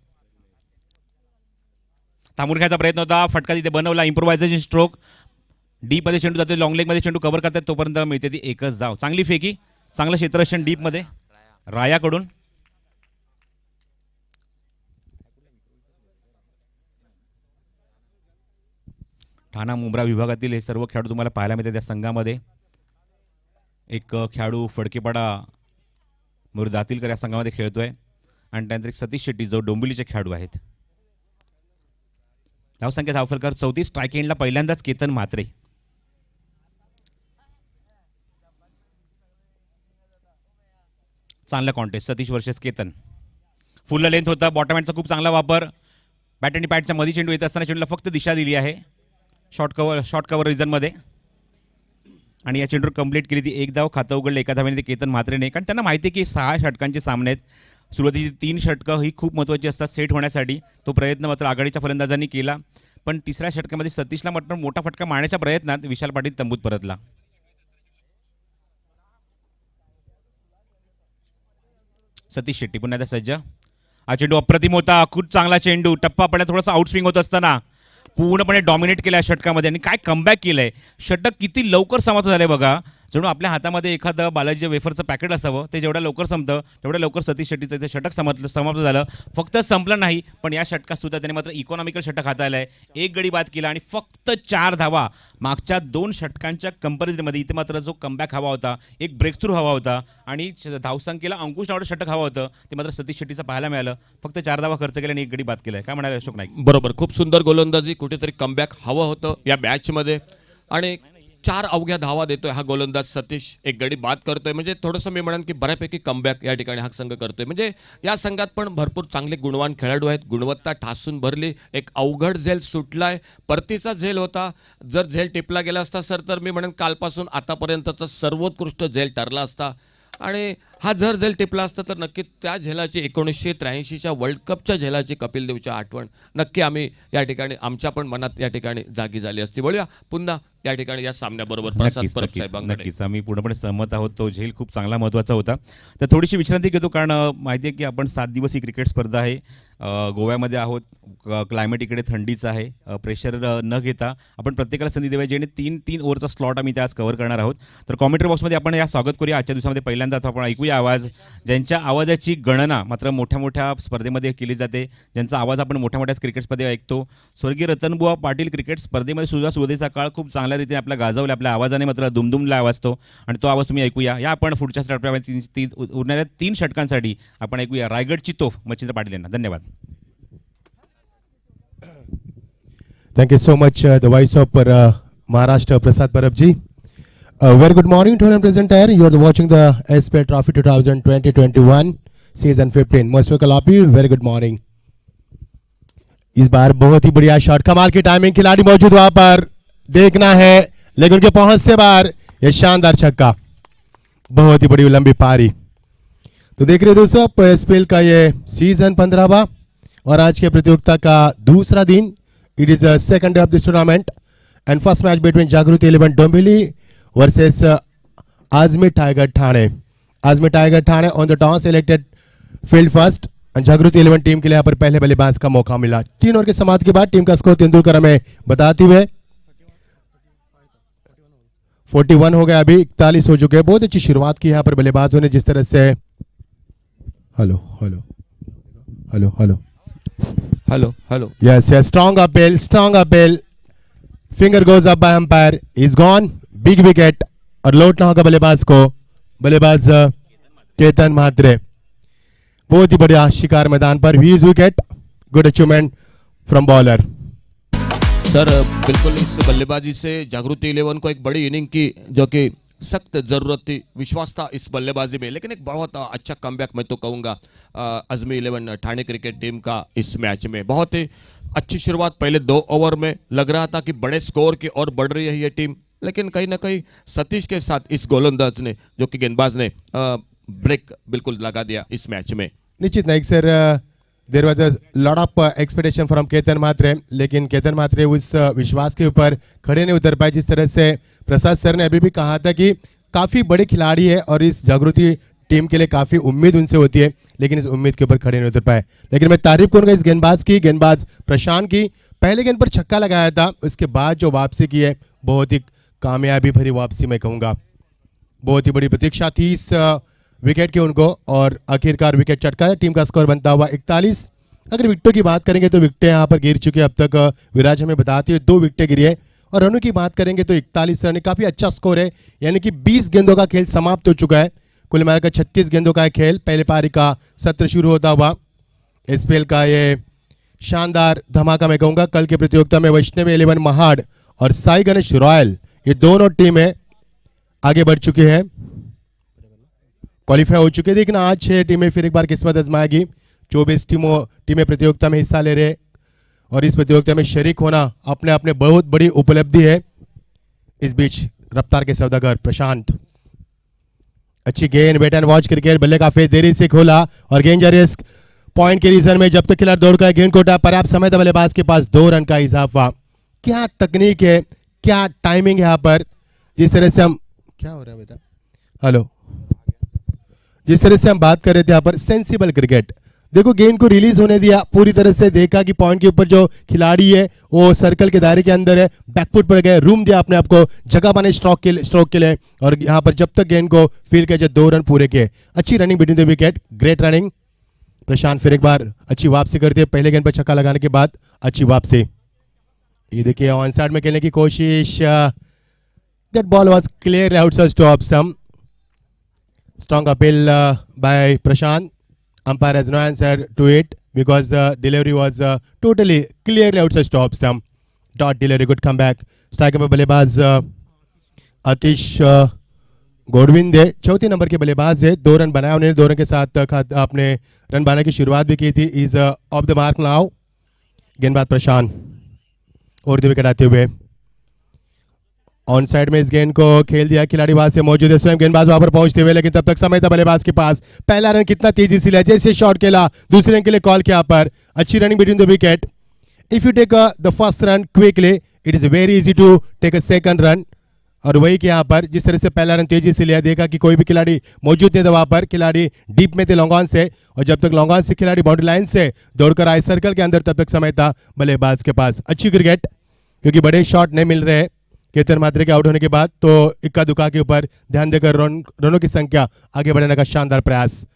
थांबून घ्यायचा प्रयत्न होता, फटका तिथे बनवला, इम्प्रोव्हायझेशन स्ट्रोक. डीपमध्ये चेंडू जातो, लॉंग लेगमध्ये चेंडू कव्हर करतात, तोपर्यंत मिळते ती एकच धाव. चांगली फेकी, चांगलं क्षेत्ररक्षण डीपमध्ये रायाकडून. ठाणा मुंब्रा विभागातील हे सर्व खेळाडू तुम्हाला पाहायला मिळते त्या संघामध्ये. एक खेळाडू फडकेपाडा मुरदातीलकर या संघामध्ये खेळतोय आणि त्यानंतर एक सतीश शेट्टी जो डोंबिवलीचे खेळाडू आहेत. धावसंख्या धावफलकार 34. स्ट्राईक एंडला पहिल्यांदाच केतन म्हात्रे. चांगला कॉन्टेस्ट सतीश वर्सेस केतन. फुल लेंथ होता, बॉटम हँडचा खूप चांगला वापर. बॅट आणि पॅडच्या मध्ये चेंडू येत असताना चेंडूला फक्त दिशा दिली आहे शॉर्ट कव्हर रिझनमध्ये आणि या चेंडूवर कंप्लीट केली ती एक धाव. खातं उघडलं एका धावेने ते केतन म्हात्रेने, कारण त्यांना माहिती आहे की 6 षटकांचे सामने आहेत. सुरुवातीची 3 षटकं ही खूप महत्त्वाची असतात सेट होण्यासाठी. तो प्रयत्न मात्र आघाडीच्या फलंदाजांनी केला, पण 3ऱ्या षटकामध्ये सतीशला मात्र मोठा फटका मारण्याच्या प्रयत्नात विशाल पाटील तंबूत परतला. सतीश शेट्टी पुन्हा एकदा सज्ज. हा चेंडू अप्रतिम होता, खूप चांगला चेंडू. टप्पा पडला, थोडासा आउटस्विंग होत असताना पूर्णपणे डॉमिनेट केलं षटकामध्ये आणि काय कमबॅक केलंय. षटक किती लवकर समाप्त झालंय बघा. जणू आपल्या हातामध्ये एखादं बालाजी वेफरचं पॅकेट असावं, ते जेवढ्या लवकर संपतं तेवढ्या लवकर सतीश शेट्टीचं ते षटक समाप्त झालं. फक्त संपलं नाही, पण या षटकात सुद्धा त्याने मात्र इकॉनॉमिकल षटक हाताळलंय. एक गडी बाद केला आणि फक्त 4 धावा. मागच्या 2 षटकांच्या कंपॅरिझनमध्ये इथे मात्र जो कमबॅक हवा होता, एक ब्रेक थ्रू हवा होता आणि धावसंख्येला अंकुश नावाचं षटक हवं होतं, ते मात्र सतीश शेट्टीचं पाहायला मिळालं. फक्त 4 धावा खर्च केल्या आणि एक गडी बाद केलाय. काय म्हणाले अशोक नाईक? बरोबर, खूप सुंदर गोलंदाजी. कुठेतरी कमबॅक हवं होतं या मॅचमध्ये आणि 4 अवघ्या धावा देतोय हा गोलंदाज सतीश. एक गडी बाद करतोय म्हणजे थोडंसं मी म्हणेन की बऱ्यापैकी कमबॅक या ठिकाणी हा संघ करतोय. म्हणजे या संघात पण भरपूर चांगले गुणवान खेळाडू आहेत. गुणवत्ता ठासून भरली. एक अवघड झेल सुटलाय. परतीचा झेल होता. जर झेल टिपला गेला असता सर तर मी म्हणेन कालपासून आतापर्यंतचा सर्वोत्कृष्ट झेल ठरला असता. आणि हा जर झेल टिपला असता तर नक्की त्या झेलाची 1983च्या वर्ल्ड कपच्या झेलाची कपिल देवची आठवण नक्की आम्ही या ठिकाणी आमच्या पण मनात या ठिकाणी जागी झाली असती. बोलूया पुन्हा या ठिकाणी या सामन्याबरोबर प्रसाद परब साहेबांकडे. नक्कीच आम्ही पूर्णपणे सहमत आहोत. तो झेल खूप चांगला महत्त्वाचा होता. तर थोडीशी विश्रांती घेतो कारण माहिती आहे की आपण 7 दिवसीय क्रिकेट स्पर्धा आहे. गोव्यामध्ये आहोत. क्लायमेट इकडे थंडीचं आहे. प्रेशर न घेता आपण प्रत्येकाला संधी देवायची आणि 3 ओव्हरचा स्लॉट आम्ही आज कव्हर करणार आहोत. तर कॉमेंट्री बॉक्समध्ये आपण या स्वागत करूया. आजच्या दिवसामध्ये पहिल्यांदाच आपण ऐकूया आवाज, ज्यांच्या आवाजाची गणना मात्र मोठ्या मोठ्या स्पर्धेमध्ये केली जाते, ज्यांचा आवाज आपण मोठ्या मोठ्या क्रिकेट स्पर्धेत ऐकतो. स्वर्गीय रतनबुवा पाटील क्रिकेट स्पर्धेमध्ये सुद्धा सुरुवातीचा काळ खूप चांगल्या रीतीने आपला गाजवला. आपल्या आवाजाने मात्र दुमदुमला आवाज तो आणि तो आवाज तुम्ही ऐकूया. या आपण पुढच्या टप्प्यामध्ये उरणाऱ्या 3 षटकांसाठी आपण ऐकूया रायगडची तोफ मच्छिंद्र पाटील यांना. धन्यवाद. Thank you so much, the voice of Maharashtra, Prasad Parab ji. Very good morning to everyone present here. You are watching the SPL Trophy 2020-21 Season 15. Most welcome आप ही. Very good morning. इस बार बहुत ही बढ़िया शॉट, कमाल की टाइमिंग, खिलाड़ी मौजूद वहां पर देखना है लेकिन उनके पहुंच से बाहर ये शानदार छक्का, बहुत ही बड़ी लंबी पारी. तो देख रहे हो दोस्तों आप एसपीएल का ये सीजन 15वां और आज के प्रतियोगिता का दूसरा दिन. It is a second day of this tournament and first match between Jagruti 11 Dombili versus Azmi Tiger Thane. Azmi Tiger Thane on the toss selected field first and Jagruti 11 team के लिए यहाँ पर पहले बल्लेबाज का मौका मिला. 3 ओवर के समाप्ति के बाद टीम का स्कोर तेंदुलकर हमें बताते हुए 41 हो गया, अभी 41 हो चुके हैं. बहुत अच्छी शुरुआत की यहाँ पर बल्लेबाजों ने, जिस तरह से hello hello hello hello hello hello. Yes, yes, strong appeal. Finger goes up by umpire. He's gone. Big wicket. और लौटना होगा बल्लेबाज को. बल्लेबाज केतन म्हात्रे. बहुत ही बढ़िया शिकार मैदान पर. He is wicket. Good achievement from bowler. Sir बिल्कुल इस बल्लेबाजी से जागृति 11 को एक बड़ी इनिंग की जो कि सख्त ज़रूरत थी. विश्वास था इस बल्लेबाजी में, लेकिन एक बहुत अच्छा कमबैक मैं तो कहूँगा अजमी 11 ठाणे क्रिकेट टीम का इस मैच में. बहुत ही अच्छी शुरुआत पहले 2 ओवर में. लग रहा था कि बड़े स्कोर की ओर बढ़ रही है ये टीम, लेकिन कहीं ना कहीं सतीश के साथ इस गोलंदाज ने जो कि गेंदबाज ने ब्रेक बिल्कुल लगा दिया इस मैच में. निश्चित Naik sir, there was a lot of expectation from Ketan Mhatre, लेकिन केतन म्हात्रे उस विश्वास के ऊपर खड़े नहीं उतर पाए. जिस तरह से प्रसाद सर ने अभी भी कहा था कि काफ़ी बड़े खिलाड़ी है और इस जागृति टीम के लिए काफ़ी उम्मीद उनसे होती है, लेकिन इस उम्मीद के ऊपर खड़े नहीं उतर पाए. लेकिन मैं तारीफ करूंगा इस गेंदबाज की, गेंदबाज प्रशांत की. पहले गेंद पर छक्का लगाया था, उसके बाद जो वापसी की है बहुत ही कामयाबी भरी वापसी मैं कहूँगा. बहुत ही बड़ी प्रतीक्षा थी इस विकेट की उनको और आखिरकार विकेट चटका. टीम का स्कोर बनता हुआ 41. अगर विकेटों की बात करेंगे तो विकेटें यहाँ पर गिर चुके. अब तक विराज हमें बताती है 2 विकेटें गिरी है. और रनों की बात करेंगे तो 41 रन, काफ़ी अच्छा स्कोर है. यानी कि 20 गेंदों का खेल समाप्त हो चुका है. कुल मिलाकर 36 गेंदों का खेल. पहले पारी का सत्र शुरू होता हुआ एसपीएल का ये शानदार धमाका मैं कहूँगा. कल की प्रतियोगिता में वैष्णवी 11 महाड़ और साई गणेश रॉयल ये दोनों टीमें आगे बढ़ चुकी हैं, क्वालिफाई हो चुके. देखना आज 6 टीमें फिर एक बार किस्मत आजमाएगी. 24 टीमें प्रतियोगिता में हिस्सा ले रहे और इस प्रतियोगिता में शरीक होना अपने अपने बहुत बड़ी उपलब्धि है. इस बीच रफ्तार के सौदागर प्रशांत, अच्छी गेंद, वेट एंड वॉच क्रिकेट. बल्ले का फेस देरी से खोला और गेंद जा रिस्क पॉइंट के रीजन में जब तक खिलाड़ी दौड़ का गेंद कोटा. पर्याप्त समय था बल्लेबाज के पास 2 रन का इजाफा. क्या तकनीक है, क्या टाइमिंग है यहाँ पर. जिस तरह से हम क्या हो रहा है बेटा, हेलो, जिस तरह से हम बात कर रहे थे यहाँ पर सेंसिबल क्रिकेट, देखो गेंद को रिलीज होने दिया, पूरी तरह से देखा कि पॉइंट के ऊपर जो खिलाड़ी है वो सर्कल के दायरे के अंदर है, बैकफुट पर गए, रूम दिया अपने आप को, जगह बने स्ट्रोक के लिए और यहाँ पर जब तक गेंद को फील किया, 2 रन पूरे किए। अच्छी running between the wicket, great running. Prashant फिर एक बार अच्छी वापसी करती है, पहले गेंद पर छक्का लगाने के बाद अच्छी वापसी। ये देखिए ऑन साइड में खेलने की कोशिश, दैट बॉल वाज clearly outside top stump. Strong appeal bye Prashant, umpire has no answer to it because the delivery was totally clearly outside stop stump. Dot delivery, good comeback. Striker में बल्लेबाज आतिश गोडविंदे, चौथी नंबर के बल्लेबाज है, 2 रन बनाया उन्होंने, 2 रन के साथ आपने रन बनाने की शुरुआत भी की थी। Is off the mark now. गेंदबाज प्रशांत और विकेट आते हुए ऑन साइड में इस गेंद को खेल दिया, खिलाड़ी वहां से मौजूद है, स्वयं गेंदबाज वहां पर पहुंचते हुए, लेकिन तब तक समय था बल्लेबाज के पास। पहला रन कितना तेजी से लिया, जैसे शॉट खेला, दूसरे रन के लिए कॉल किया पर अच्छी running between the wicket. If you take the first run quickly, it is very easy to take a second run. और वही कि यहाँ पर जिस तरह से पहला रन तेजी से लिया, देखा कि कोई भी खिलाड़ी मौजूद नहीं था वहां पर, खिलाड़ी डीप में थे लॉन्ग ऑन से, और जब तक लॉन्ग ऑन से खिलाड़ी बाउंड्री लाइन से दौड़कर आए सर्कल के अंदर, तब तक समय था बल्लेबाज के पास। अच्छी क्रिकेट, क्योंकि बड़े शॉट नहीं मिल रहे केतन मात्रे के आउट होने के बाद, तो इक्का दुक्का के ऊपर ध्यान देकर रनों की संख्या आगे बढ़ाने का शानदार प्रयास।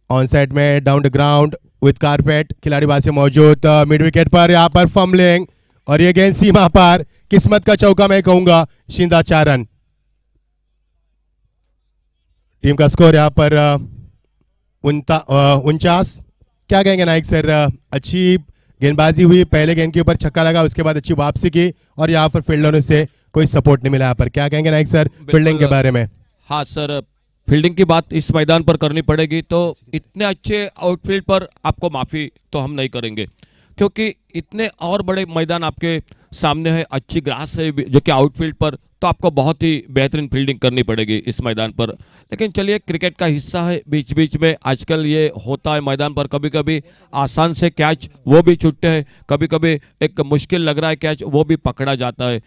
ऑन साइड में डाउन द ग्राउंड विद कारपेट, खिलाड़ी वहां से मौजूद, मिड विकेट पर यहाँ पर फंबलिंग, और ये गेंद सीमा पार, किस्मत का चौका मैं कहूंगा, शिंदा 4 रन। टीम का स्कोर यहाँ पर 49। क्या कहेंगे नाइक सर, अच्छी गेंदबाजी हुई, पहले गेंद के ऊपर छक्का लगा, उसके बाद अच्छी वापसी की, और यहाँ पर फील्डरों से कोई सपोर्ट नहीं मिला यहाँ पर। क्या कहेंगे नाइक सर फील्डिंग के बारे में? हाँ सर, फील्डिंग की बात इस मैदान पर करनी पड़ेगी, तो इतने अच्छे आउटफील्ड पर आपको माफ़ी तो हम नहीं करेंगे, क्योंकि इतने और बड़े मैदान आपके सामने है, अच्छी ग्रास है जो कि आउटफील्ड पर, तो आपको बहुत ही बेहतरीन फील्डिंग करनी पड़ेगी इस मैदान पर। लेकिन चलिए, क्रिकेट का हिस्सा है, बीच बीच में आजकल ये होता है मैदान पर, कभी कभी आसान से कैच वो भी छूटते हैं, कभी कभी एक मुश्किल लग रहा है कैच वो भी पकड़ा जाता है।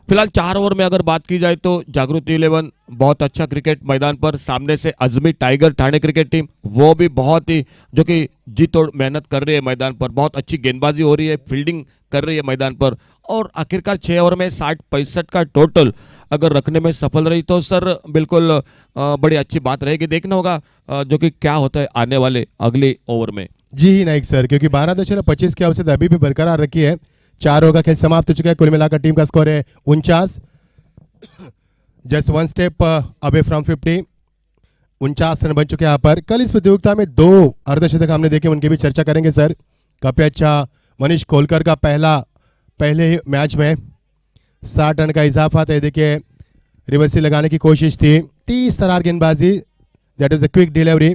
फिलहाल 4 ओवर में अगर बात की जाए तो जागृति 11 बहुत अच्छा क्रिकेट मैदान पर, सामने से Azmi tiger Thane cricket team वो भी बहुत ही जो कि जी तोड़ मेहनत कर रही है मैदान पर, बहुत अच्छी गेंदबाजी हो रही है, फील्डिंग कर रही है मैदान पर, और आखिरकार 6 ओवर में 60-65 का टोटल अगर रखने में सफल रही तो सर बिल्कुल बड़ी अच्छी बात रहेगी। देखना होगा जो कि क्या होता है आने वाले अगले ओवर में। जी नाइक सर, क्योंकि 12.25 की अवसर अभी भी बरकरार रखी है, 4 ओवर का खेल समाप्त हो चुका है, कुल मिलाकर टीम का स्कोर है 49, just 1 step away from 50। 49 run बन चुके हैं यहाँ पर। कल इस प्रतियोगिता में 2 अर्धशतक हमने देखे, उनकी भी चर्चा करेंगे सर। काफी अच्छा मनीष कोलकर का पहले ही मैच में 60 रन का इजाफा था। देखिए रिवर्सी लगाने की कोशिश थी, 30 तरार गेंदबाजी, that is a quick delivery,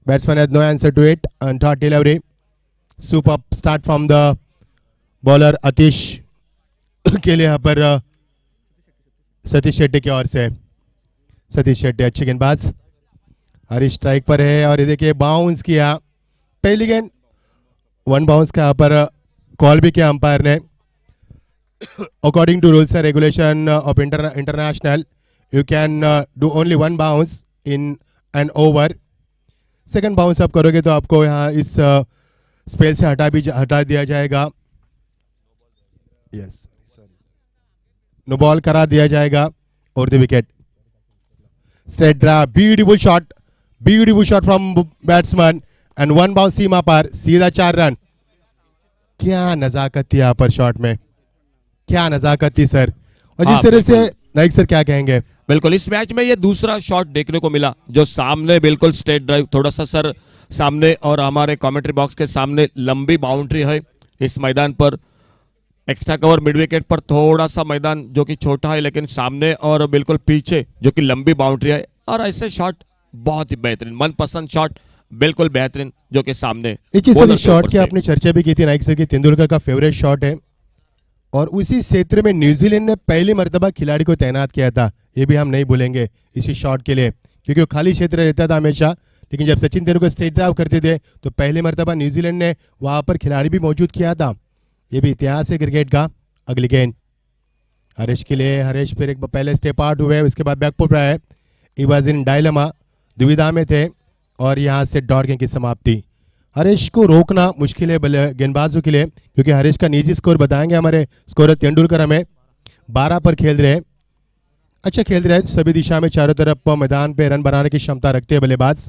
batsman had no answer to it, and third delivery super start from the bowler Atish के लिए यहाँ पर सतीश शेट्टी की ओर से। सतीश शेट्टी अच्छी गेंदबाज, हरीश स्ट्राइक पर है, और ये देखिए बाउंस किया, पहली गेंद 1 बाउंस का यहाँ पर कॉल भी किया अंपायर ने। According to rules and regulation of international, you can do only 1 bounce in an over. Second bounce आप करोगे तो आपको यहाँ इस स्पेल से हटा दिया जाएगा, यस नो बॉल करा दिया जाएगा, और the wicket. Straight drive, beautiful shot from batsman, and 1 bounce सीमा पर, सीधा 4 रन। क्या नजाकत थी यहाँ पर शॉट में, क्या नजाकत थी सर। और जिस तरह से नाइक सर क्या कहेंगे? बिल्कुल, इस मैच में ये दूसरा शॉट देखने को मिला जो सामने बिल्कुल स्ट्रेट ड्राइव, थोड़ा सा सर सामने और हमारे कमेंट्री बॉक्स के सामने लंबी बाउंड्री है इस मैदान पर। एक्स्ट्रा कवर मिड विकेट पर थोड़ा सा मैदान जो कि छोटा है, लेकिन सामने और बिल्कुल पीछे जो कि लंबी बाउंड्री है, और ऐसे शॉट बहुत ही बेहतरीन, मनपसंद शॉट बिल्कुल बेहतरीन जो कि सामने। इस शॉट की आपने चर्चा भी की थी नाइक सर की, तेंदुलकर का फेवरेट शॉट है, और उसी क्षेत्र में न्यूजीलैंड ने पहली मर्तबा खिलाड़ी को तैनात किया था, ये भी हम नहीं भूलेंगे इसी शॉट के लिए, क्योंकि वो खाली क्षेत्र रहता था हमेशा। लेकिन जब सचिन तेंदुलकर स्ट्रेट ड्राइव करते थे तो पहली मर्तबा न्यूजीलैंड ने वहां पर खिलाड़ी भी मौजूद किया था। ये भी इतिहास है क्रिकेट का। अगली गेंद हरीश के लिए, हरीश फिर एक पहले स्टेप आउट हुए, उसके बाद बैकफुट रहा है। ही वॉज इन डायलेमा, दुविधा में थे और यहाँ से डॉट गेंद की समाप्ति। हरीश को रोकना मुश्किल है गेंदबाजों के लिए, क्योंकि हरीश का निजी स्कोर बताएंगे हमारे स्कोरर तेंदुलकर हमें। 12 पर खेल रहे हैं, अच्छा खेल रहे हैं, सभी दिशा में चारों तरफ मैदान पे रन बनाने की क्षमता रखते हैं बल्लेबाज।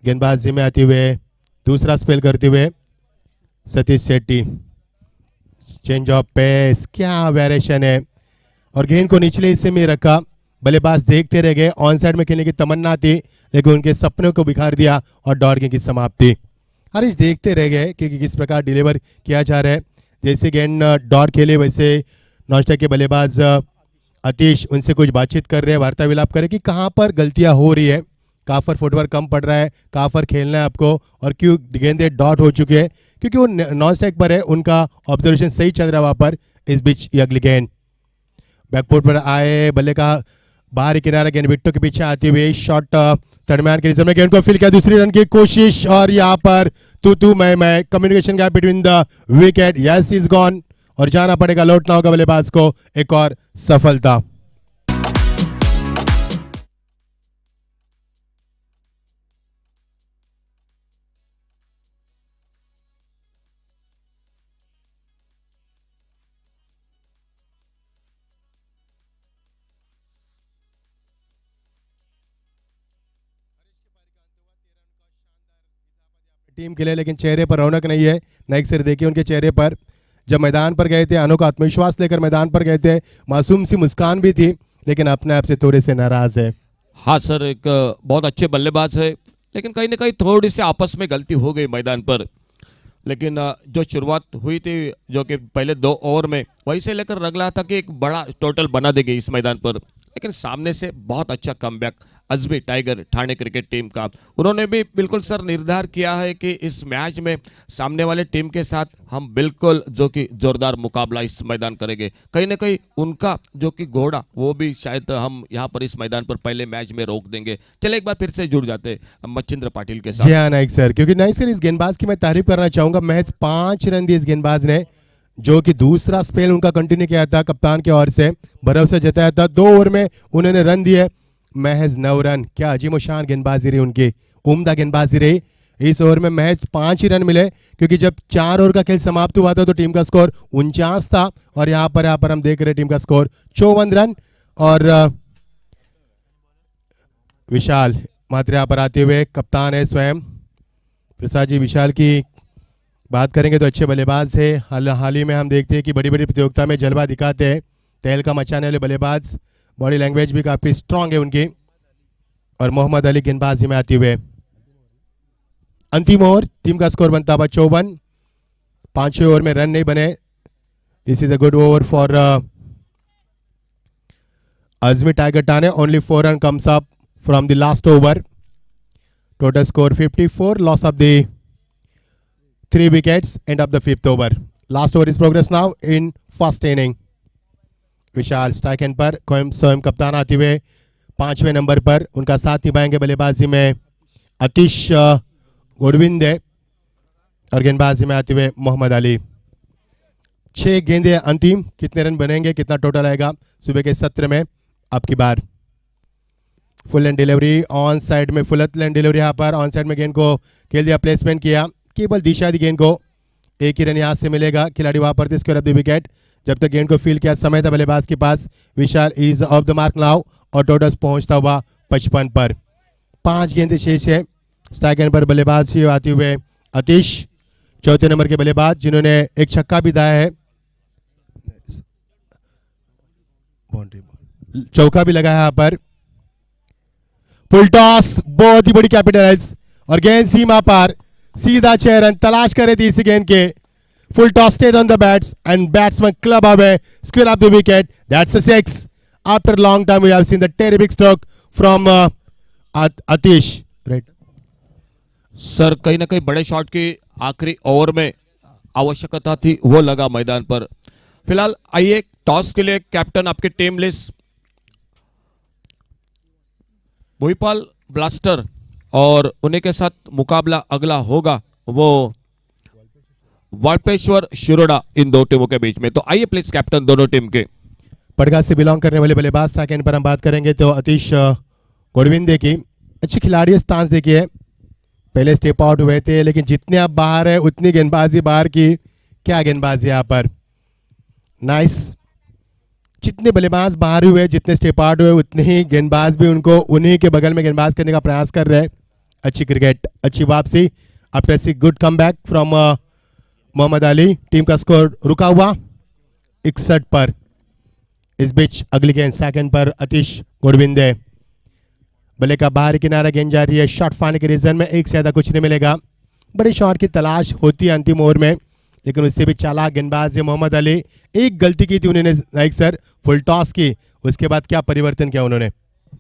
गेंदबाजी में आते हुए दूसरा स्पेल करते हुए सतीश शेट्टी, चेंज ऑफ पेस, क्या वेरिएशन है, और गेंद को निचले हिस्से में रखा। बल्लेबाज देखते रह गए, ऑन साइड में खेलने की तमन्ना थी लेकिन उनके सपनों को बिखार दिया और डॉट गेंद की समाप्ति। हरीश देखते रह गए कि किस प्रकार डिलीवर किया जा रहा है। जैसे गेंद डॉट खेले वैसे नॉस्टैक के बल्लेबाज अतीश उनसे कुछ बातचीत कर रहे हैं, वार्ताविलाप कर रहे हैं कि कहाँ पर गलतियाँ हो रही है, कहाँ पर फुटवर्क कम पड़ रहा है, कहाँ पर खेलना है आपको, और क्यों गेंदे डॉट हो चुके हैं, क्योंकि वो नॉन स्ट्राइक पर है, उनका ऑब्जर्वेशन सही चल रहा है वहाँ पर। इस बीच ये अगली गेंद बैकफुट पर आए, बल्ले का बाहरी किनारा, गेंद विट्टो के पीछे आती हुई शॉट दरमियान के रिजर्व में गेंद को फील किया, दूसरी रन की कोशिश, और यहाँ पर तू मैं communication gap between the wicket, yes is gone, और जाना पड़ेगा, लौटना होगा बल्लेबाज को। एक और सफलता। टीम के लिए लेकिन चेहरे पर रौनक नहीं है। नाइक सर देखिए उनके चेहरे पर, जब मैदान पर गए थे अनोखा आत्मविश्वास लेकर मैदान पर गए थे, मासूम सी मुस्कान भी थी, लेकिन अपने आप से थोड़े से नाराज है। हाँ सर, एक बहुत अच्छे बल्लेबाज है, लेकिन कहीं ना कहीं थोड़ी सी आपस में गलती हो गई मैदान पर। लेकिन जो शुरुआत हुई थी जो कि पहले 2 ओवर में, वहीं से लेकर लग रहा था कि एक बड़ा टोटल बना देगी इस मैदान पर, लेकिन सामने से बहुत अच्छा comeback Azmi tiger Thane cricket team का। उन्होंने भी बिल्कुल सर निर्धार किया है कि इस मैच में सामने वाले टीम के साथ हम बिल्कुल जो कि जोरदार मुकाबला इस मैदान करेंगे। कहीं ना कहीं उनका जो कि घोड़ा वो भी शायद हम यहाँ पर इस मैदान पर पहले मैच में रोक देंगे। चले एक बार फिर से जुड़ जाते हैं मच्छिंद्र पाटिल के साथ। जी हाँ नाइक सर, क्योंकि नाइक सर इस गेंदबाज की मैं तारीफ करना चाहूंगा। महज 5 रन दिए इस गेंदबाज ने, जो कि दूसरा स्पेल उनका कंटिन्यू किया था, कप्तान की ओर से भरोसा जताया था। 2 ओवर में उन्होंने रन दिए महज 9 रन। क्या अजीमोशान गेंदबाजी रही उनकी, उम्दा गेंदबाजी रही। इस ओवर में महज 5 ही रन मिले, क्योंकि जब 4 ओवर का खेल समाप्त हुआ था तो टीम का स्कोर 49 था, और यहाँ पर हम देख रहे टीम का स्कोर 54 रन। और विशाल मात्र यहाँ पर आते हुए कप्तान है स्वयं प्रसाद जी। विशाल की बात करेंगे तो अच्छे बल्लेबाज है। हाल ही में हम देखते हैं कि बड़ी बड़ी प्रतियोगिता में जलवा दिखाते हैं, तहलका मचाने वाले बल्लेबाज, बॉडी लैंग्वेज भी काफ़ी स्ट्रांग है उनकी। और मोहम्मद अली गेंदबाजी में आते हुए अंतिम ओवर, टीम का स्कोर बनता हुआ 54। 5वें ओवर में रन नहीं बने। This is a good over for Azmi tiger Thane. Only 4 run comes up from the last over. Total score 54, loss of the 3 wickets, end of the 5th over. Last over is progress now in first inning. Vishal strike end पर, स्वयं कप्तान आते हुए 5वें नंबर पर उनका साथ निभाएंगे बल्लेबाजी में अतीश गोडविंदे, और गेंदबाजी में आते हुए मोहम्मद अली। 6 गेंदे अंतिम, कितने रन बनेंगे, कितना टोटल आएगा सुबह के सत्र में आपकी बार। Full end delivery on side में, फुल एंड डिलीवरी यहाँ पर ऑन साइड में गेंद को खेल दिया, प्लेसमेंट किया, केवल दिशा दी गेंद को। एक ही रन यहाँ से मिलेगा, खिलाड़ी वहां पर स्क्वायर ऑफ द विकेट। जब तक गेंद को फील किया समय था बल्लेबाज के पास। Vishal is off the mark now, और टोटल पहुंचता हुआ 55 पर। 5 गेंदे शेष है। स्ट्राइक एंड पर बल्लेबाज आते हुए अतीश, 4थे नंबर के बल्लेबाज, जिन्होंने एक छक्का भी दाया है, चौका भी लगा है यहाँ पर। फुल टॉस, बहुत ही बड़ी कैपिटलाइज, और गेंद सीमा पर सीधा 6 रन तलाश करे थी इसी गेंद के। Full toss stayed on the bats and batsman club away, square off the wicket, that's a 6। After long time we have seen the terrific stroke from Atish. Right sir, कहीं ना कहीं बड़े शॉट की आखिरी ओवर में आवश्यकता थी, वो लगा मैदान पर। फिलहाल आइए टॉस के लिए कैप्टन आपकी टीम लिस्ट। भोपाल ब्लास्टर और उन्हीं के साथ मुकाबला अगला होगा वो वाल्पेश्वर शिरोडा, इन 2 टीमों के बीच में। तो आइए प्लीज कैप्टन दोनों टीम के। पड़गा से बिलोंग करने वाले बल्लेबाज सेकंड पर हम बात करेंगे तो अतीश गोडविंदे की अच्छी खिलाड़ी स्टांस देखिए, पहले स्टेप आउट हुए थे लेकिन जितने आप बाहर है उतनी गेंदबाजी बाहर की, क्या गेंदबाजी यहाँ पर, नाइस। जितने बल्लेबाज बाहर हुए, जितने स्टेप आउट हुए, उतने ही गेंदबाज भी उनको उन्हीं के बगल में गेंदबाज करने का प्रयास कर रहे हैं। अच्छी क्रिकेट, अच्छी वापसी after see good come back from Mohammed Ali. Team का स्कोर रुका हुआ 61 पर। इस बीच अगली गेंद सेकंड पर आतिश गोडविंदे, बल्ले का बाहरी किनारा गेंद जा रही है, शॉट फाड़ने के रीजन में एक से ज्यादा कुछ नहीं मिलेगा। बड़ी शॉट की तलाश होती है अंतिम ओवर में, लेकिन उससे भी चालाक गेंदबाज है मोहम्मद अली। एक गलती की थी उन्होंने लाइक सर, फुल टॉस की, उसके बाद क्या परिवर्तन किया उन्होंने?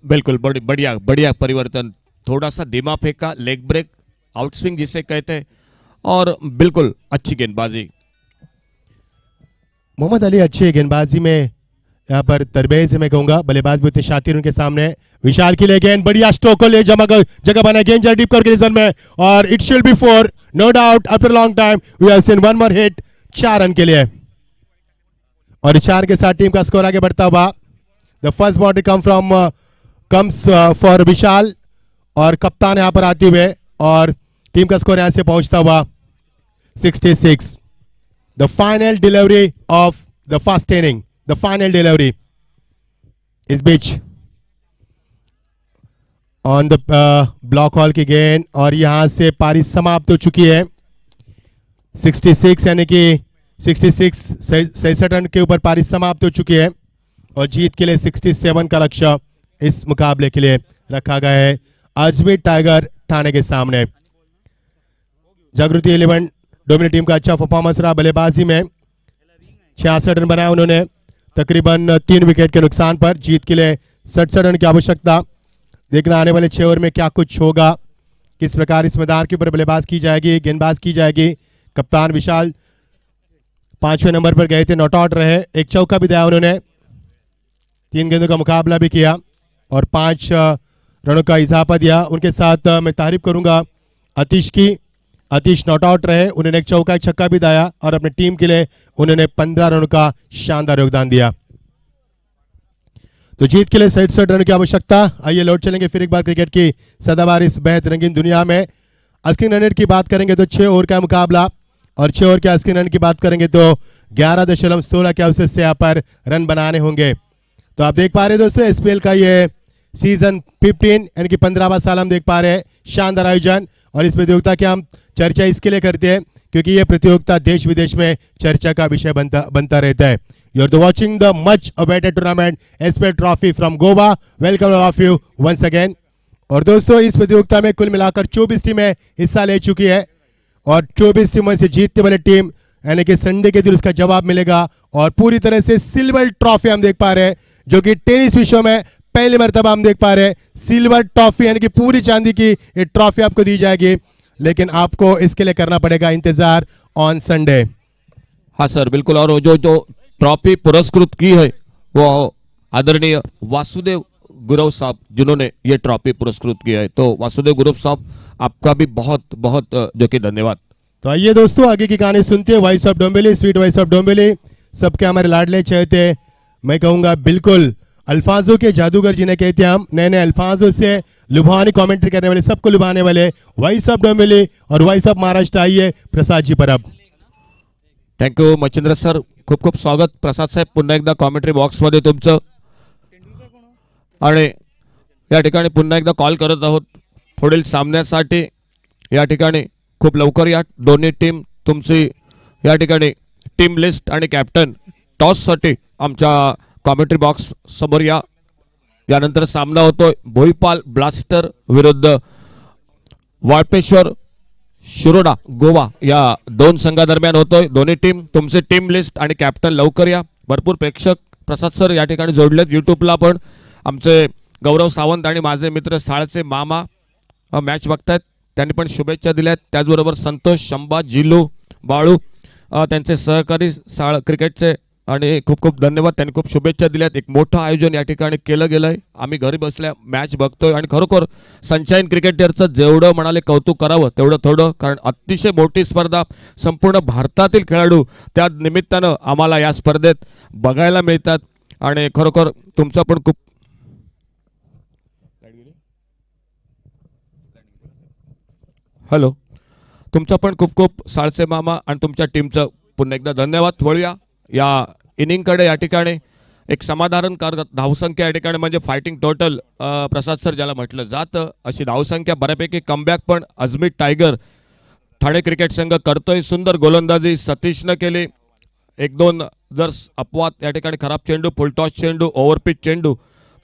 बिल्कुल बढ़िया बढ़िया परिवर्तन, थोड़ा सा धीमा फेंका, लेग ब्रेक, आउटस्विंग जिसे कहते हैं, और बिल्कुल अच्छी गेंदबाजी। मोहम्मद अली अच्छी गेंदबाजी में यहाँ पर तरबेज मैं कहूंगा, बल्लेबाज भी उतने शातिर उनके सामने। विशाल की ले गेंद, बढ़िया स्ट्रोक को ले जगह बना, गेंद जा डीप करके रीजन में, और it should be 4 no doubt. After long time we have seen one more hit, 4 run के लिए, और 4 के साथ टीम का स्कोर आगे बढ़ता हुआ। The first ball comes for Vishal, और कप्तान यहाँ पर आते हुए, और टीम का स्कोर यहाँ से पहुंचता हुआ 66। The final delivery of the first inning, the final delivery. Is beach on the block hall की गेंद, और यहां से पारी समाप्त हो चुकी है। 66 यानी कि 66 रन के ऊपर पारी समाप्त हो चुकी है, और जीत के लिए 67 का लक्ष्य इस मुकाबले के लिए रखा गया है अजमेर टाइगर ठाणे के सामने। जागृति 11 डोमिनेट टीम का अच्छा परफॉर्मेंस रहा बल्लेबाजी में, 66 रन बनाए उन्होंने, तकरीबन 3 विकेट के नुकसान पर। जीत के लिए 67 रन की आवश्यकता। देखना आने वाले 6 ओवर में क्या कुछ होगा, किस प्रकार इस मैदान के ऊपर बल्लेबाज की जाएगी, गेंदबाज की जाएगी। कप्तान विशाल 5वें नंबर पर गए थे, नॉट आउट रहे, एक चौका भी दिया उन्होंने, 3 गेंदों का मुकाबला भी किया और 5 रनों का इजाफा दिया। उनके साथ मैं तारीफ करूंगा आतिश की, आतिश नॉट आउट रहे, उन्होंने एक चौका एक छक्का भी दिया, और अपनी टीम के लिए उन्होंने 15 रनों का शानदार योगदान दिया। तो जीत के लिए 67 रन की आवश्यकता। आइए लौट चलेंगे फिर एक बार क्रिकेट की सदाबहार इस बेहद रंगीन दुनिया में। अस्किन रन की बात करेंगे तो 6 ओवर का मुकाबला, और 6 ओवर के अस्किन रन की बात करेंगे तो 11.16 के अवसर से यहाँ पर रन बनाने होंगे। तो आप देख पा रहे हैं दोस्तों, एसपीएल का ये सीजन 15 यानी कि 15वां साल हम देख पा रहे हैं। शानदार आयोजन, और इस प्रतियोगिता की हम चर्चा इसके लिए करते हैं क्योंकि ये प्रतियोगिता देश विदेश में चर्चा का विषय बनता रहता है। You are watching the much awaited tournament SPL Trophy from Goa. Welcome all of you once again. और दोस्तों इस प्रतियोगिता में कुल मिलाकर 24 टीमें हिस्सा ले चुकी है, और 24 टीमों से जीतने वाली टीम यानी कि संडे के दिन उसका जवाब मिलेगा, और पूरी तरह से सिल्वर ट्रॉफी हम देख पा रहे हैं, जो कि टेनिस विश्व में पहली मर्तबा हम देख पा रहे हैं। सिल्वर ट्रॉफी यानी कि पूरी चांदी की ये ट्रॉफी आपको दी जाएगी, लेकिन आपको इसके लिए करना पड़ेगा इंतजार ऑन संडे। हाँ सर बिल्कुल, और जो ट्रॉफी पुरस्कृत की है वो आदरणीय वासुदेव गुरव साहब जिन्होंने ये ट्रॉफी पुरस्कृत किया है, तो वासुदेव गुरव साहब आपका भी बहुत बहुत जो कि धन्यवाद। तो आइए दोस्तों आगे की कहानी सुनते हैं। Voice of Dombivli, sweet voice of Dombivli, सबके हमारे लाडले चहेते, मैं कहूंगा बिल्कुल अल्फाजों के जादूगर जिन्हें कहते हैं हम, नए नए अल्फाजों से लुभानी कमेंट्री करने वाले, सबको लुभाने वाले वॉइस ऑफ डोंबिवली और वॉइस ऑफ महाराष्ट्र। आइए प्रसाद जी पर अब। थँक्यू मच्छिंद्र सर, खूप खूप स्वागत प्रसाद साहेब, पुन्हा एकदा कॉमेंट्री बॉक्समध्ये तुमचं, आणि या ठिकाणी पुन्हा एकदा कॉल करत आहोत पुढील सामन्यासाठी। या ठिकाणी खूप लवकर या दोन्ही टीम तुमची या ठिकाणी टीम लिस्ट आणि कॅप्टन टॉससाठी आमच्या कॉमेंट्री बॉक्स समोर या। यानंतर सामना होतोय भोईपाल ब्लास्टर विरुद्ध वाळपेश्वर शिरोडा गोवा, या 2 संघादरम्यान होतोय। दोन्ही टीम तुमचे टीम लिस्ट आणि कॅप्टन लवकर या। भरपूर प्रेक्षक प्रसाद सर या ठिकाणी जोडलेत यूट्यूबला, पण आमचे गौरव सावंत आणि माझे मित्र साळचे मामा मॅच बघतायत, त्यांनी पण शुभेच्छा दिल्यात। त्याचबरोबर संतोष, शंभा, जिलू, बाळू त्यांचे सहकारी साळ क्रिकेटचे, आणि खूप खूप धन्यवाद, त्यांनी खूप शुभेच्छा दिल्यात। एक मोठं आयोजन या ठिकाणी केलं गेलंय, आम्ही घरी बसल्या मॅच बघतोय, आणि खरोखर सनशाईन क्रिकेटरचं जेवढं म्हणाले कौतुक करावं तेवढं थोडं, कारण अतिशय मोठी स्पर्धा, संपूर्ण भारतातील खेळाडू त्या निमित्तानं आम्हाला या स्पर्धेत बघायला मिळतात, आणि खरोखर तुमचा पण खूप हॅलो, तुमचं पण खूप खूप साळसे मामा आणि तुमच्या टीमचं पुन्हा एकदा धन्यवाद. वळूया या इनिंगकडे. या ठिकाणी एक समाधानकारक धावसंख्या या ठिकाणी म्हणजे फायटिंग टोटल प्रसाद सर ज्याला म्हटलं जातं अशी धावसंख्या बऱ्यापैकी. कमबॅक पण अजमीत टायगर ठाणे क्रिकेट संघ करतोय. सुंदर गोलंदाजी सतीशनं केली. एक दोन जर अपवाद या ठिकाणी खराब चेंडू, फुलटॉस चेंडू, ओव्हरपिच चेंडू,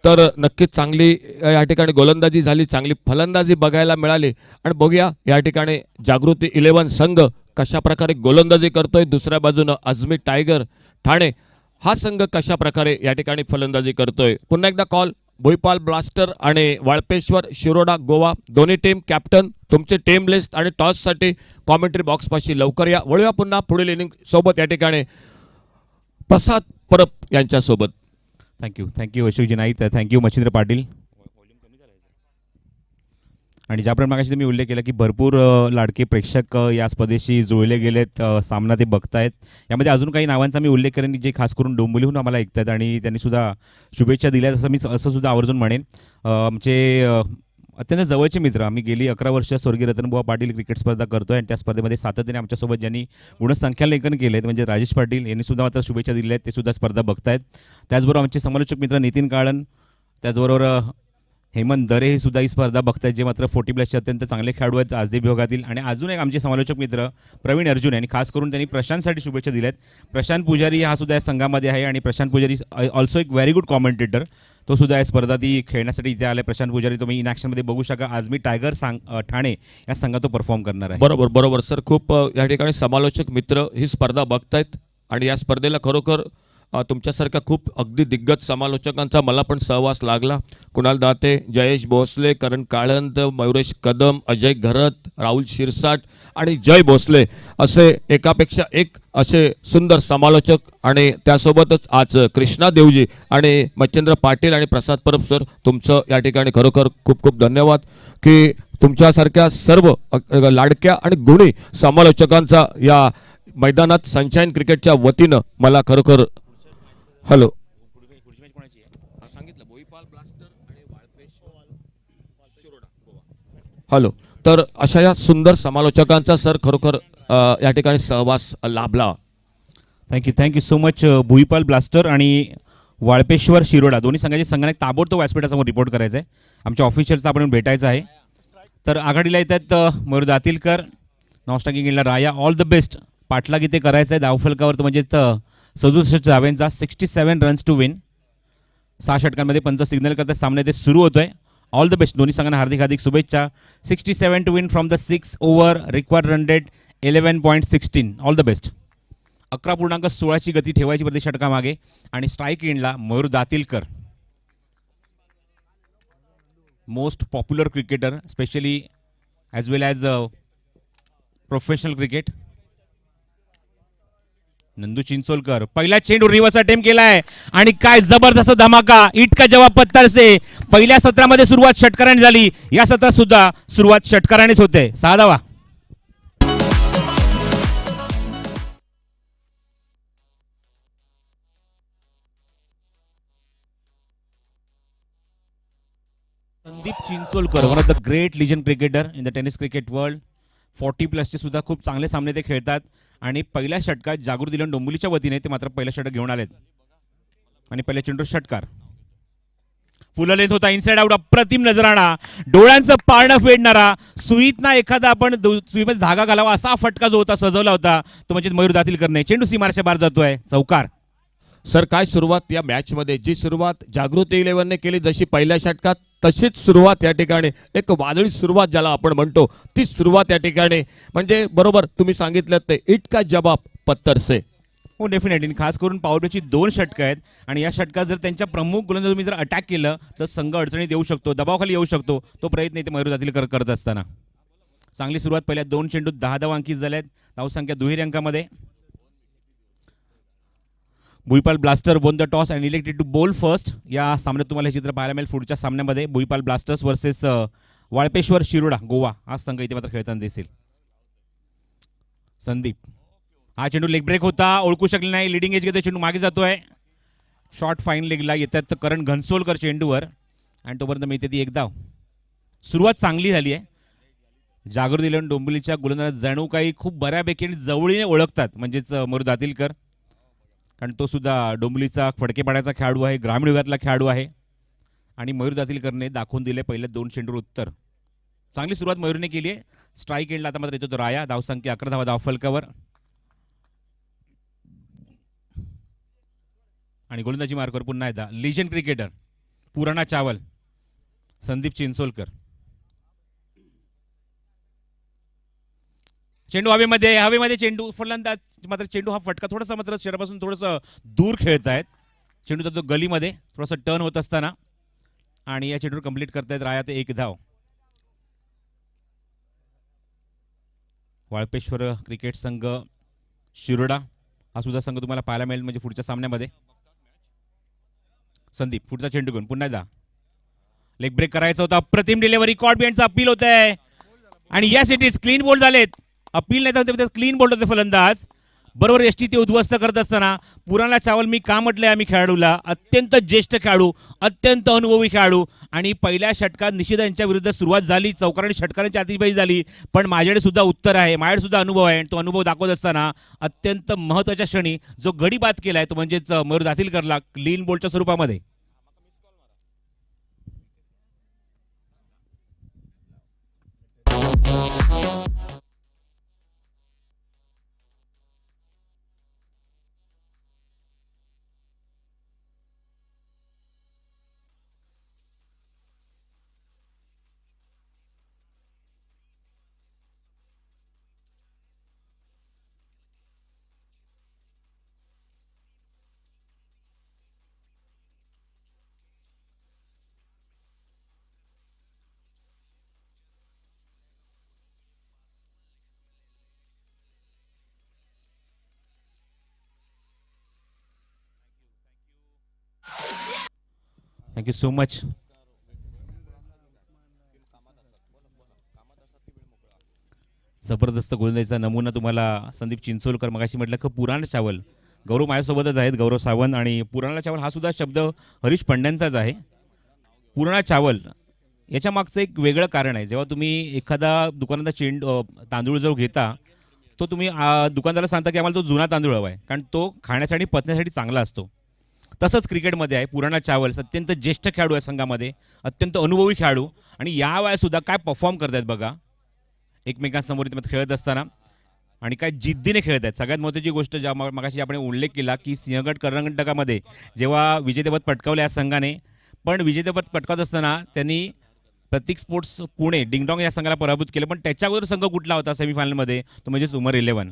तर नक्कीच चांगली या ठिकाणी गोलंदाजी झाली, चांगली फलंदाजी बघायला मिळाली. आणि बघूया या ठिकाणी जागृती 11 संघ कशा प्रकारे गोलंदाजी करतोय. दुसऱ्या बाजूनं अजमीत टायगर ठाणे हा संघ कशा प्रकारे या ठिकाणी फलंदाजी करतोय. पुन्हा एकदा कॉल भुईपाल ब्लास्टर आणि वाळपेश्वर शिरोडा गोवा दोन्ही टीम कॅप्टन तुमचे टीम लिस्ट आणि टॉससाठी कॉमेंट्री बॉक्सपाशी लवकर या. वळूया पुन्हा पुढील इनिंग सोबत या ठिकाणी प्रसाद परब यांच्यासोबत. थँक्यू अशोकजी नाईक. थँक्यू मच्छिंद्र पाटील. आणि ज्याप्रमाणे मागाशी तुम्ही उल्लेख केला की भरपूर लाडके प्रेक्षक या स्पर्धेशी जुळले गेलेत, सामना ते बघतायत. यामध्ये अजून काही नावांचा मी उल्लेख करेन जे खास करून डोंबिवलीहून आम्हाला ऐकतात आणि त्यांनी सुद्धा शुभेच्छा दिल्या, असं मी सुद्धा आवर्जून म्हणेन. आमचे अत्यंत जवळचे मित्र, आम्ही गेली 11 वर्ष स्वर्गीय रतनबुवा पाटील क्रिकेट स्पर्धा करतोय आणि त्या स्पर्धेमध्ये सातत्याने आमच्यासोबत ज्यांनी गुणसंख्यालेखन केले आहेत म्हणजे राजेश पाटील यांनी सुद्धा मात्र शुभेच्छा दिल्या आहेत, ते सुद्धा स्पर्धा बघतायत. त्याचबरोबर आमचे समालोचक मित्र नितीन काळन, त्याचबरोबर हेमंत दरे हे सुद्धा ही स्पर्धा बघतायत, जे मात्र 40+ अत्यंत चांगले खेळाडू आहेत आजदेव विभागातील. आणि अजून एक आमचे समालोचक मित्र प्रवीण अर्जुन यांनी खास करून त्यांनी प्रशांतसाठी शुभेच्छा दिल्या आहेत. प्रशांत पुजारी हा सुद्धा या संघामध्ये आहे आणि प्रशांत पुजारी ऑल्सो एक व्हेरी गुड कॉमेंटेटर, तो सुद्धा या स्पर्धा ती खेळण्यासाठी इथे आला. प्रशांत पुजारी तुम्ही इन ॲक्शनमध्ये बघू शका. अजमीत टायगर ठाणे या संघात तो परफॉर्म करणार आहे. बरोबर सर. खूप या ठिकाणी समालोचक मित्र ही स्पर्धा बघतायत आणि या स्पर्धेला खरोखर तुमच्यासारख्या खूप अगदी दिग्गज समालोचकांचा मला पण सहवास लागला. कुणाल दाते, जयेश भोसले, करण काळंत, मयुरेश कदम, अजय घरत, राहुल शिरसाट आणि जय भोसले असे एकापेक्षा एक असे सुंदर समालोचक. आणि त्यासोबतच आज कृष्णा देवजी आणि मच्छिंद्र पाटील आणि प्रसाद परब सर तुमचं या ठिकाणी खरोखर खूप खूप धन्यवाद की तुमच्यासारख्या सर्व लाडक्या आणि गुणी समालोचकांचा या मैदानात सनशाईन क्रिकेटच्या वतीनं मला खरोखर. Hello, hello. तर अशा या सुंदर समालोचकांचा सर खरोखर या ठिकाणी सहवास लाभला. Thank you so much. Bhuipal blaster आणि वाळपेश्वर शिरोडा दोन्ही संघाचे संघाने ताबडतोब व्यासपीठासमोर रिपोर्ट करायचा आहे. आमच्या ऑफिशियलचा आपण भेटायचं आहे. तर आघाडीला येतात मयूर दातीलकर, नॉस्टाकिंग इनला राया. All the best. पाठलाग इथे करायचा आहे धावफलकावर, म्हणजे 67 धाव्यांचा, 67 रन्स टू विन. 6 षटकांमध्ये पंच सिग्नल करतात. सामने ते सुरू होतोय. All the best. दोन्ही संघांना हार्दिक शुभेच्छा. 67 to win from the 6 over. Required run rate 11.16. All the best. 11.16ची गती ठेवायची प्रति षटकामागे. आणि स्ट्राईक एंडला Mayur Datilkar, most popular cricketer specially as वेल as professional cricket. Nandu Chincholkar पहिला चेंडू रिव्हर्स अटेम्प्ट केलाय आणि काय जबरदस्त धमाका. इटका जवाब पत्तर से. पहिल्या सत्रामध्ये सुरुवात षटकाराने झाली, या सत्रात सुद्धा सुरुवात षटकारानेच होते. 6 धावा. Sandeep Chincholkar, one of the great legend cricketer in the tennis cricket world. 40+ सुद्धा खूप चांगले सामने ते खेळतात. आणि पहिल्या षटकात जागृती दिलन डोंबिवलीच्या वतीने ते मात्र पहिल्या षटक घेऊन आलेत. आणि पहिल्या चेंडू षटकार फुल लेंथ होता, इनसाइड आउट. अप्रतिम नजराणा, डोळ्यांचं पारणं फेडणारा. सुईतना एखादा आपण सुईमध्ये धागा घालावा असा फटका जो होता सजवला होता तो म्हणजे मयूर दातीलकरने. चेंडू सीमारेषेच्या बाहेर जातोय. चौकार. सर काय सुरुवात या मॅचमध्ये, जी सुरुवात जागृती 11ने केली जशी पहिल्या षटकात, तशीच सुरुवात या ठिकाणी एक वादळी सुरुवात ज्याला आपण म्हणतो ती सुरुवात या ठिकाणी म्हणजे बरोबर तुम्ही सांगितलं ते इटका जवाब पत्तर से. हो डेफिनेटली. खास करून पॉवरची 2 षटकं आहेत आणि या षटकात जर त्यांच्या प्रमुख गोलंदाज तुम्ही जर अटॅक केलं तर संघ अडचणीत येऊ शकतो, दबावाखाली येऊ शकतो. तो प्रयत्न इथे मयूर दातीलकर करत असताना चांगली सुरुवात. पहिल्या 2 चेंडूत 10 धावा अंकित झाल्यात. धावसंख्या दुहेरी अंकामध्ये. Bhuipal blaster won the toss and elected to bowl first. या सामन्यात तुम्हाला हे चित्र पाहायला मिळेल पुढच्या सामन्यामध्ये. भुईपाल ब्लास्टर्स वर्सेस वाळपेश्वर शिरोडा गोवा हा संघ इथे मात्र खेळताना दिसेल. संदीप, हा चेंडू लेग ब्रेक होता, ओळखू शकले नाही. लिडिंग एज घेतो, चेंडू मागे जातोय. शॉर्ट फाईन लेगला येतात करण घनसोलकर चेंडूवर आणि तोपर्यंत मिळते ती एक धाव. सुरुवात चांगली झाली आहे. जागृती इलेव्हन डोंबिवलीच्या गोलंदाज जणू काही खूप बऱ्यापैकी आणि जवळीने ओळखतात, म्हणजेच मयूर दातीलकर, कारण तो सुद्धा डोंबिवलीचा फडकेपाड्याचा खेळाडू आहे, ग्रामीण विभागातला खेळाडू आहे. आणि मयूर दातीलकरने दाखवून दिले पहिल्या 2 चेंडूवर उत्तर. चांगली सुरुवात मयूरने केली आहे. स्ट्राईक एंडला आता मात्र येतो तो राया. धावसंख्या 11 धावा धावफलकावर. आणि गोलंदाजी मार्कवर पुन्हा एकदा लिजंड क्रिकेटर पुराणा चावल संदीप चिंचोलकर. चेंडू हवेमध्ये चेंडू फलंदाज मात्र चेंडू हा फटका थोडासा मात्र शरीरापासून थोडंसं दूर खेळतायत. चेंडूचा तो गलीमध्ये थोडासा टर्न होत असताना आणि या चेंडूवर कंप्लीट करतायत राया ते 1 धाव. वाळपेश्वर क्रिकेट संघ शिरोडा हा सुद्धा संघ तुम्हाला पाहायला मिळेल म्हणजे पुढच्या सामन्यामध्ये. संदीप पुढचा चेंडू घेऊन पुन्हा एकदा लेग ब्रेक करायचा होता. अप्रतिम डिलिव्हरी, कॉट बिहाइंडचा अपील होत आहे आणि या सिटीज क्लीन बोल्ड झालेत. अपील नाही तर क्लीन बोल्ड होते फलंदाज. बरोबर यष्टी ते उद्ध्वस्त करत असताना पुराणा चावल मी का म्हटलंय आम्ही खेळाडूला, अत्यंत ज्येष्ठ खेळाडू, अत्यंत अनुभवी खेळाडू. आणि पहिल्या षटकात निशिता यांच्या विरुद्ध सुरुवात झाली, चौकार आणि षटकारांची आतिषबाजी झाली, पण माझ्याकडे सुद्धा उत्तर आहे, माझ्याकडे सुद्धा अनुभव आहे. आणि तो अनुभव दाखवत असताना अत्यंत महत्त्वाच्या क्षणी जो गडी बाद केलाय तो म्हणजेच मयूर दातीलकरला क्लीन बोल्डच्या स्वरूपामध्ये. Thank you so much. जबरदस्त गोलंदाजीचा नमुना तुम्हाला संदीप चिंचोलकर. मगाशी म्हटलं की पुराण चावल, गौरव माझ्यासोबतच आहेत, गौरव सावंत. आणि पुराणा चावल हा सुद्धा शब्द हरीश पंड्यांचाच आहे. पुराणा चावल याच्या मागचं एक वेगळं कारण आहे. जेव्हा तुम्ही एखादा दुकानाचा तांदूळ जो घेता तो तुम्ही दुकानदाराला सांगता की आम्हाला तो जुना तांदूळ हवा आहे, कारण तो खाण्यासाठी पचण्यासाठी चांगला असतो. तसंच क्रिकेटमध्ये आहे. पुराणा चावल अत्यंत ज्येष्ठ खेळाडू आहे संघामध्ये, अत्यंत अनुभवी खेळाडू. आणि या वयात सुद्धा काय परफॉर्म करत आहेत बघा एकमेकांसमोर खेळत असताना, आणि काय जिद्दीने खेळत आहेत. सगळ्यात महत्त्वाची गोष्ट ज्या मगाशी आपण उल्लेख केला की सिंहगड कर्नाटकामध्ये जेव्हा विजेतेपद पटकावले या संघाने, पण विजेतेपद पटकावत असताना त्यांनी प्रतीक स्पोर्ट्स पुणे डिंगडॉंग या संघाला पराभूत केलं. पण त्याच्या अगोदर संघ कुठला होता सेमीफायनलमध्ये, तो म्हणजेच उमर 11.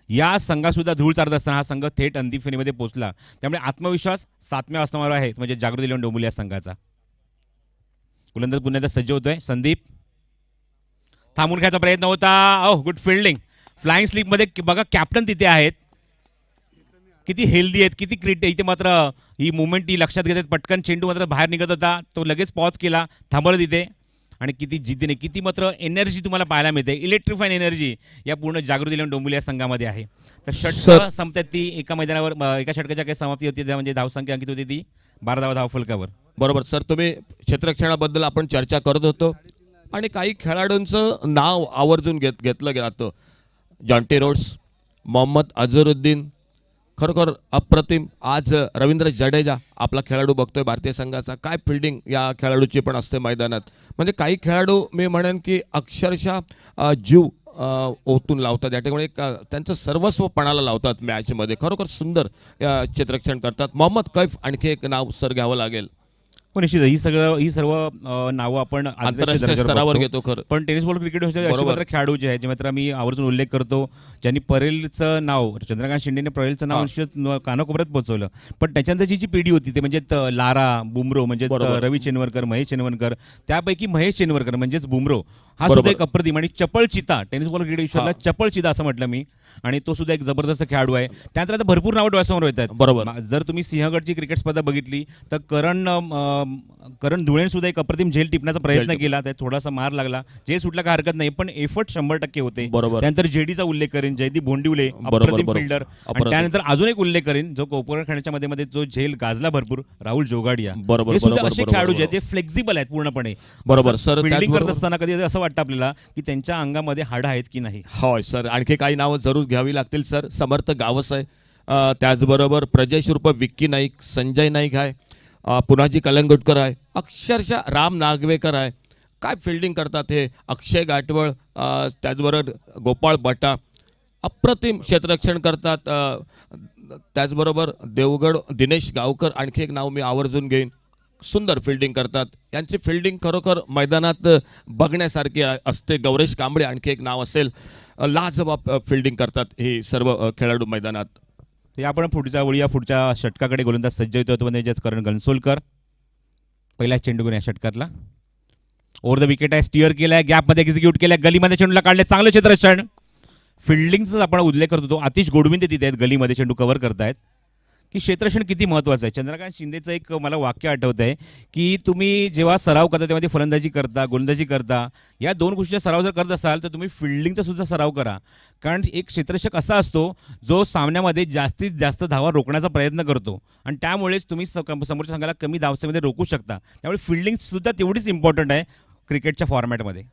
या संघासुद्धा धूळ चारत असताना हा संघ थेट अंतिम फेरीमध्ये पोहोचला. त्यामुळे आत्मविश्वास 7व्या स्थानावर आहे म्हणजे जागृती इलेव्हन डोंबिवली या संघाचा. गोलंदाज पुन्हा एकदा सज्ज होतोय. संदीप थांबून घ्यायचा प्रयत्न होता. ओह, गुड फिल्डिंग. फ्लाइंग स्लिपमध्ये बघा कॅप्टन तिथे आहेत, किती हेल्दी आहेत, किती इथे मात्र ही मुवमेंट ही लक्षात घेत आहेत. पटकन चेंडू मात्र बाहेर निघत होता, तो लगेच पॉज केला, थांबवलं तिथे. आणि किती जिद्दीने, किती मात्र एनर्जी तुम्हाला पाहायला मिळते, इलेक्ट्रिफाईन एनर्जी या पूर्ण जागृती इलेव्हन डोंबिवली या संघामध्ये आहे. तर षटकं संपतात ती एका मैदानावर, एका षटकाच्या काही समाप्ती होती, म्हणजे धावसंख्या अंकित होती ती 12 धावा धावफलकावर. बरोबर सर, तुम्ही क्षेत्ररक्षणाबद्दल आपण चर्चा करत होतो आणि काही खेळाडूंचं नाव आवर्जून घेतलं जातं. जॉन्टी रोड्स, मोहम्मद अझरुद्दीन, खरोखर अप्रतिम. आज रवींद्र जडेजा आपला खेळाडू बघतोय भारतीय संघाचा, काय फिल्डिंग या खेळाडूची पण असते मैदानात. म्हणजे काही खेळाडू मी म्हणेन की अक्षरशः जीव ओतून लावतात या ठिकाणी, त्यांचं सर्वस्व पणाला लावतात मॅचमध्ये. खरोखर सुंदर क्षेत्ररक्षण करतात. मोहम्मद कैफ आणखी एक नाव सर घ्यावं लागेल. निश्चित ही सर्व नावं आपण आंतरराष्ट्रीय स्तरावर घेतो खरं. पण टेनिस बॉल क्रिकेट मात्र खेळाडू जे आहे, जे मात्र मी आवर्जून उल्लेख करतो, ज्यांनी परेलचं नाव, चंद्रकांत शिंदेने परेलचं नाव निश्चित कानाकोपऱ्यात पोहोचवलं. पण त्याच्यानंतर जी पिढी होती ते म्हणजे लारा, बुमरो म्हणजे रवी चेनवरकर, महेश चेनवरकर, त्यापैकी महेश चेनवरकर म्हणजेच बुमरो हा सुद्धा एक अप्रतिम आणि चपळ चिता, टेनिस बॉल क्रिकेट विश्वाला चपळ चिता असं म्हटलं मी. आणि तो सुद्धा एक जबरदस्त खेळाडू आहे. त्यानंतर आता भरपूर नावं डोळ्यासमोर येतात. बरोबर. जर तुम्ही सिंहगडची क्रिकेट स्पर्धा बघितली तर करण करण धुळेन सुद्धा एक अप्रतिम झेल टिपण्याचा प्रयत्न केला, त्यात थोडासा मार लागला, झेल सुटला का हरकत नाही, पण एफर्ट 100% होते. बरोबर. त्यानंतर जेडीचा उल्लेख करेन, जयदीप भोंडिवले बरोबर, अप्रतिम बरोबर. फिल्डर. अप्रतिम. त्यानंतर अजून एक उल्लेख करेन जो कोपरा खाण्याच्या मध्ये जो झेल गाजला भरपूर, राहुल जोगाडिया. बरोबर, हे सुद्धा बरोबर, असे बरोबर, खेळाडू जे बरोबर. आहेत ते फ्लेक्झिबल आहेत पूर्णपणे. बरोबर, सर, फिल्डिंग करत त्याचबरोबर- असताना कधी असं वाटतं आपल्याला की त्यांच्या अंगामध्ये हाडं आहेत की नाही. होय सर, आणखी काही नावं जरूर घ्यावी लागतील सर. समर्थ गावस आहे, त्याचबरोबर प्रजेश उर्फ विक्की नाईक, संजय नाईक आहे, पुनाजी कलंगुटकर आहे, अक्षरशः राम नागवेकर आहे. काय फिल्डिंग करतात हे. अक्षय गाठवळ, त्याचबरोबर गोपाळ बटा अप्रतिम क्षेत्ररक्षण करतात. त्याचबरोबर देवगड दिनेश गावकर आणखी एक नाव मी आवर्जून घेईन, सुंदर फिल्डिंग करतात. यांची फिल्डिंग खरोखर मैदानात बघण्यासारखी असते. गौरेश कांबळे आणखी एक नाव असेल, लाजवाब फिल्डिंग करतात हे सर्व खेळाडू मैदानात. ते आपण पुढच्या वळी या पुढच्या षटकाकडे गोलंदाज सज्ज होतो म्हणजे करण घनसोलकर. पहिला चेंडू घेऊन या षटकातला ओव्हर द विकेट आहे, स्टिअर केलाय, गॅपमध्ये एक्झिक्यूट केलाय, गलीमध्ये चेंडूला काढले, चांगलं क्षेत्ररक्षण. फिल्डिंगचा आपण उल्लेख करत होतो, आतिश गोडविंदे तिथे आहेत, गलीमध्ये चेंडू कव्हर करतायत की क्षेत्ररक्षण किती महत्त्वाचं आहे. चंद्रकांत शिंदेचं एक मला वाक्य आठवत आहे की तुम्ही जेव्हा सराव करता तेव्हा ती फलंदाजी करता, गोलंदाजी करता, या दोन गोष्टीचा सराव जर करत असाल तर तुम्ही फिल्डिंगचा सुद्धा सराव करा. कारण एक क्षेत्ररक्षक असा असतो जो सामन्यामध्ये जास्तीत जास्त धावा रोखण्याचा प्रयत्न करतो आणि त्यामुळेच तुम्ही समोरच्या संघाला कमी धावसंख्येमध्ये रोखू शकता. त्यामुळे फिल्डिंग सुद्धा तेवढीच इम्पॉर्टंट आहे क्रिकेटच्या फॉर्मॅटमध्ये.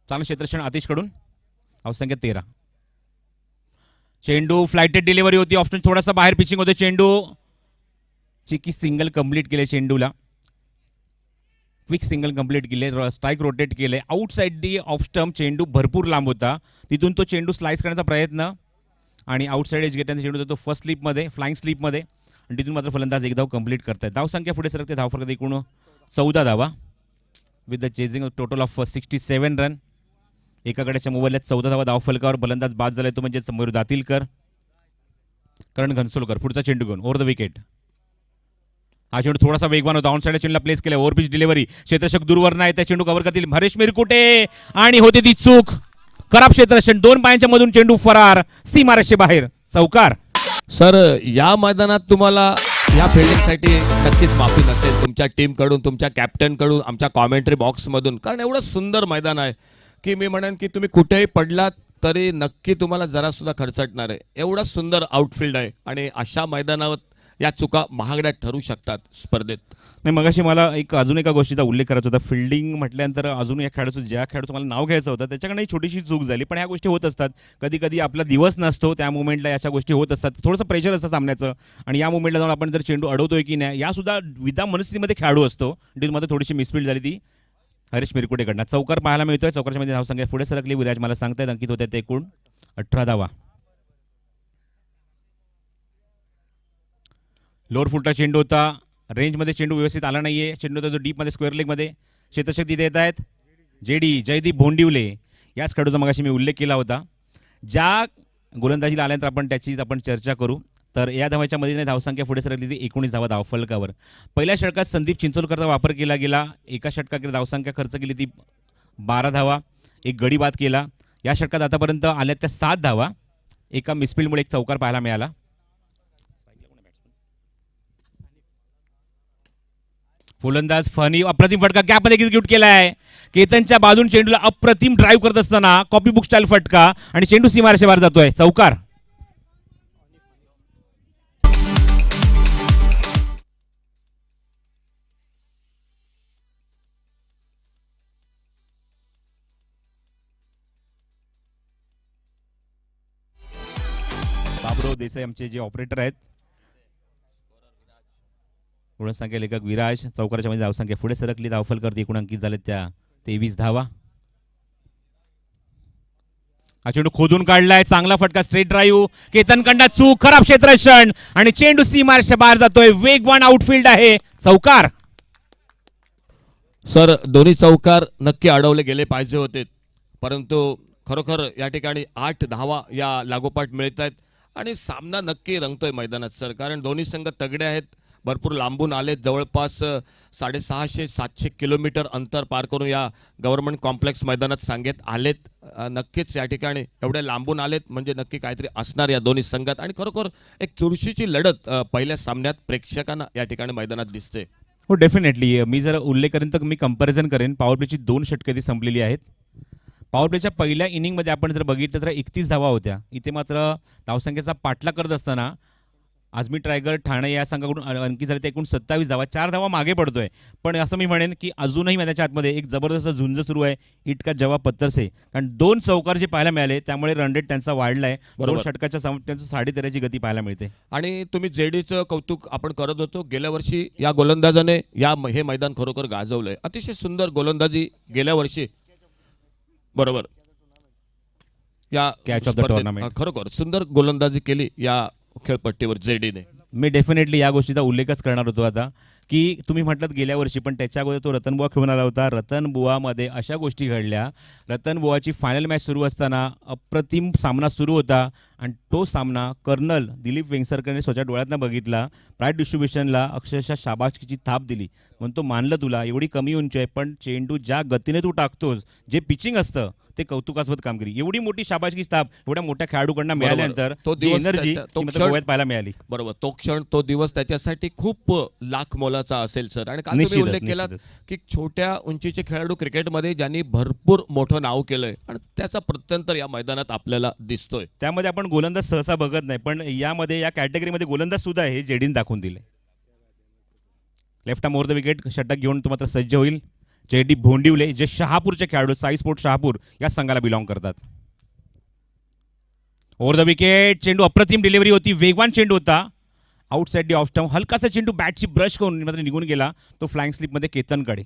चांगलं क्षेत्ररक्षण आतिशकडून, धावसंख्या 13. चेंडू फ्लाइटेड डिलिव्हरी होती, ऑप्शन थोडासा बाहेर पिचिंग होते. चेंडू चिकी सिंगल कंप्लीट केले, चेंडूला क्विक सिंगल कंप्लीट केले, स्ट्राईक रोटेट केले, आउटसाइड डी ऑफ स्टंप. चेंडू भरपूर लांब होता, तिथून तो चेंडू स्लाइस करण्याचा प्रयत्न आणि आउटसाइड एज घेताना चेंडू तो फर्स्ट स्लिपमध्ये, फ्लाइंग स्लिपमध्ये, आणि तिथून मात्र फलंदाज एक धाव कंप्लीट करतायत. धावसंख्या पुढे सरकते, धावफरक एकूण 14 धावा with the chasing total of 67 run. एका गड्याच्या मोबाईलात 14 धावा धावफलकावर. फलंदाज बाद झालाय तो म्हणजे मयूर दातीलकर. करण घनसोलकर पुढचा चेंडू घेऊन ओव्हर द विकेट. हा चेंडू थोडासा वेगवान होता, ऑन साइड चेंडूला प्लेस केला, ओव्हर पिच डिलिव्हरी, क्षेत्ररक्षक दूरवर नाही, त्या चेंडू कव्हर करतील हरेश मिरकुटे आणि होते ती चूक. खराब क्षेत्ररक्षण, 2 पायांच्या मधून चेंडू फरार, सीमारेषे बाहेर, चौकार. सर, या मैदानात तुम्हाला या फिल्डिंगसाठी नक्कीच माफी नसेल तुमच्या टीमकडून, तुमच्या कॅप्टनकडून, आमच्या कॉमेंट्री बॉक्समधून. कारण एवढं सुंदर मैदान आहे की मी म्हणेन की तुम्ही कुठेही पडलात तरी नक्की तुम्हाला जरासुद्धा खर्चटणार आहे. एवढा सुंदर आउटफील्ड आहे आणि अशा मैदानावर या चुका महागड्या ठरू शकतात स्पर्धेत. नाही, मगाशी मला अजून एका गोष्टीचा उल्लेख करायचा होता. फिल्डिंग म्हटल्यानंतर अजून या ज्या खेळाडूचं मला नाव घ्यायचं होतं त्याच्याकडे छोटीशी चूक झाली, पण ह्या गोष्टी होत असतात. कधी कधी आपला दिवस नसतो, त्या मुवमेंटला अशा गोष्टी होत असतात. थोडंसं प्रेशर असतं सामन्याचं आणि या मुवमेंटला जाऊन आपण जर चेंडू अडवतोय की नाही यासुद्धा विदा मनस्थितीमध्ये खेळाडू असतो. मध्ये थोडीशी मिसफील्ड झाली ती हरीश मिरकुटेकडनं. चौकार पाहायला मिळतोय, चौकारच्या मध्ये धावसंख्या पुढे सरकली. विराज मला सांगतायत अंकित होत्या ते एकूण 18 धावा. लोअर फुटचा चेंडू होता, रेंजमध्ये चेंडू व्यवस्थित आला नाहीये. चेंडू होता तो डीपमध्ये स्क्वेअर लेगमध्ये. क्षेत्ररक्षक तिथे येत आहेत जयदीप भोंडिवले. याच खेळाडूचा मगाशी मी उल्लेख केला होता. ज्या गोलंदाजीला आल्यानंतर आपण त्याचीच चर्चा करू. तर या धावाच्या मध्ये धावसंख्या पुढे सरकली ती 19 धावा धावफलकावर. पहिल्या षटकात संदीप चिंचोलकरचा वापर केला गेला. एका षटकाकडे धावसंख्या खर्च केली ती 12 धावा, एक गडी बाद केला. या षटकात आतापर्यंत आल्या त्या 7 धावा. एका मिसफील्डमुळे एक चौकार पाहायला मिळाला. फलंदाज फनी अप्रतिम फटका गॅपमध्ये एक्झिक्यूट केलाय. केतनच्या बाजून चेंडूला अप्रतिम ड्राईव्ह करत असताना कॉपी बुक स्टाईल फटका आणि चेंडू सीमारेषे बाहेर जातोय, चौकार. बाबुराव देसाई आमचे जे ऑपरेटर आहेत. गुणसंख्या लेखक विराज. चौकाराच्या मध्ये धावसंख्या पुढे सरकली. धावफलकर एकूण अंकित झाले त्या 23 धावा. हा चेंडू खोदून काढलाय, चांगला फटका, स्ट्रेट ड्राईव्ह, केतनकडनं चूक, खराब क्षेत्ररक्षण आणि चेंडू सीमारेषेच्या बाहेर जातोय. वेगवान आउटफील्ड आहे, चौकार. सर, दोन्ही चौकार नक्की अडवले गेले पाहिजे होते, परंतु खरोखर या ठिकाणी 8 धावा या लागोपाठ मिळत आहेत आणि सामना नक्की रंगतोय मैदानात सर. कारण दोन्ही संघ तगडे आहेत, भरपूर लांबून आलेत. जवळपास 650-700 किलोमीटर अंतर पार करून या गव्हर्नमेंट कॉम्प्लेक्स मैदानात सांगेत आलेत. नक्कीच या ठिकाणी एवढे लांबून आलेत म्हणजे नक्की काहीतरी असणार या दोन्ही संघात आणि खरोखर एक चुरशीची लढत पहिल्या सामन्यात प्रेक्षकांना या ठिकाणी मैदानात दिसते. हो डेफिनेटली मी जर उल्लेख करेन तर मी कंपॅरिझन करेन पॉवर प्लेची 2 षटके ती संपलेली आहेत. पॉवर प्लेच्या पहिल्या इनिंगमध्ये आपण जर बघितलं तर 31 धावा होत्या. इथे मात्र धावसंख्येचा पाठलाग करत असताना आझमी टायगर ठाणे या संघाकडून अंकित झाले ते एकूण 27 धावा, 4 धावा मागे पडतोय. पण असं मी म्हणेन की अजूनही मैदानाच्या आतमध्ये एक जबरदस्त झुंज सुरू आहे. इटका जवाब पत्तर से, कारण 2 चौकार जे पाहायला मिळाले त्यामुळे रन रेट त्यांचा वाढलाय. 2 षटकाच्या त्यांचं 13.5ची गती पाहायला मिळते. आणि तुम्ही जेडीचं कौतुक आपण करत होतो. गेल्या वर्षी या गोलंदाजाने हे मैदान खरोखर गाजवलंय. अतिशय सुंदर गोलंदाजी गेल्या वर्षी बरोबर या Catch of the स्पर्धेत, tournament. खरोखर सुंदर गोलंदाजी केली या खेळपट्टीवर जेडीने. मी डेफिनेटली या गोष्टीचा उल्लेखच करणार होतो आता की तुम्ही म्हटलं गेल्या वर्षी, पण त्याच्या अगोदर तो रतनबुवा खेळून आला होता. रतनबुवामध्ये अशा गोष्टी घडल्या. रतनबुवाची फायनल मॅच सुरू असताना अप्रतिम सामना सुरू होता आणि तो सामना कर्नल दिलीप वेंगसरकरने स्वतः डोळ्यातनं बघितला. प्राईड डिस्ट्रीब्युशनला अक्षरशः शाबासकीची थाप दिली. म्हणतो मानलं तुला, एवढी कमी उंची आहे पण चेंडू ज्या गतीने तू टाकतोस, जे पिचिंग असतं ते कौतुकास्पद कामगिरी. एवढी मोठी शाबासकी थाप एवढ्या मोठ्या खेळाडूकडनं मिळाल्यानंतर तो जी दिवस एनर्जी त्याच्या- तो गोव्यात क्षण- पाहायला मिळाली. बरोबर, तो क्षण तो दिवस त्याच्यासाठी खूप लाख मोलाचा असेल सर. आणि काल तुम्ही निश्चितच, उल्लेख केला निश्चितच. की छोट्या उंचीचे खेळाडू क्रिकेटमध्ये ज्यांनी भरपूर मोठं नाव केलंय आणि त्याचा प्रत्यंतर या मैदानात आपल्याला दिसतोय. त्यामध्ये आपण गोलंदाज सहसा बघत नाही, पण यामध्ये या कॅटेगरीमध्ये गोलंदाज सुद्धा आहे, जेडीने दाखवून दिले. लेफ्ट मोर द विकेट षटक घेऊन तो मात्र सज्ज होईल. जयदीप भोंडिवले जे शहापूरचे खेळाडू, साई स्पोर्ट शहापूर या संघाला बिलॉंग करतात. ओव्हर द विकेट चेंडू, अप्रतिम डिलिव्हरी होती, वेगवान चेंडू होता. आउटसाइड दी ऑफ स्टंप, हलकासा चेंडू बॅटची ब्रश करून मात्र निघून गेला तो फ्लाइंग स्लिपमध्ये केतनकडे.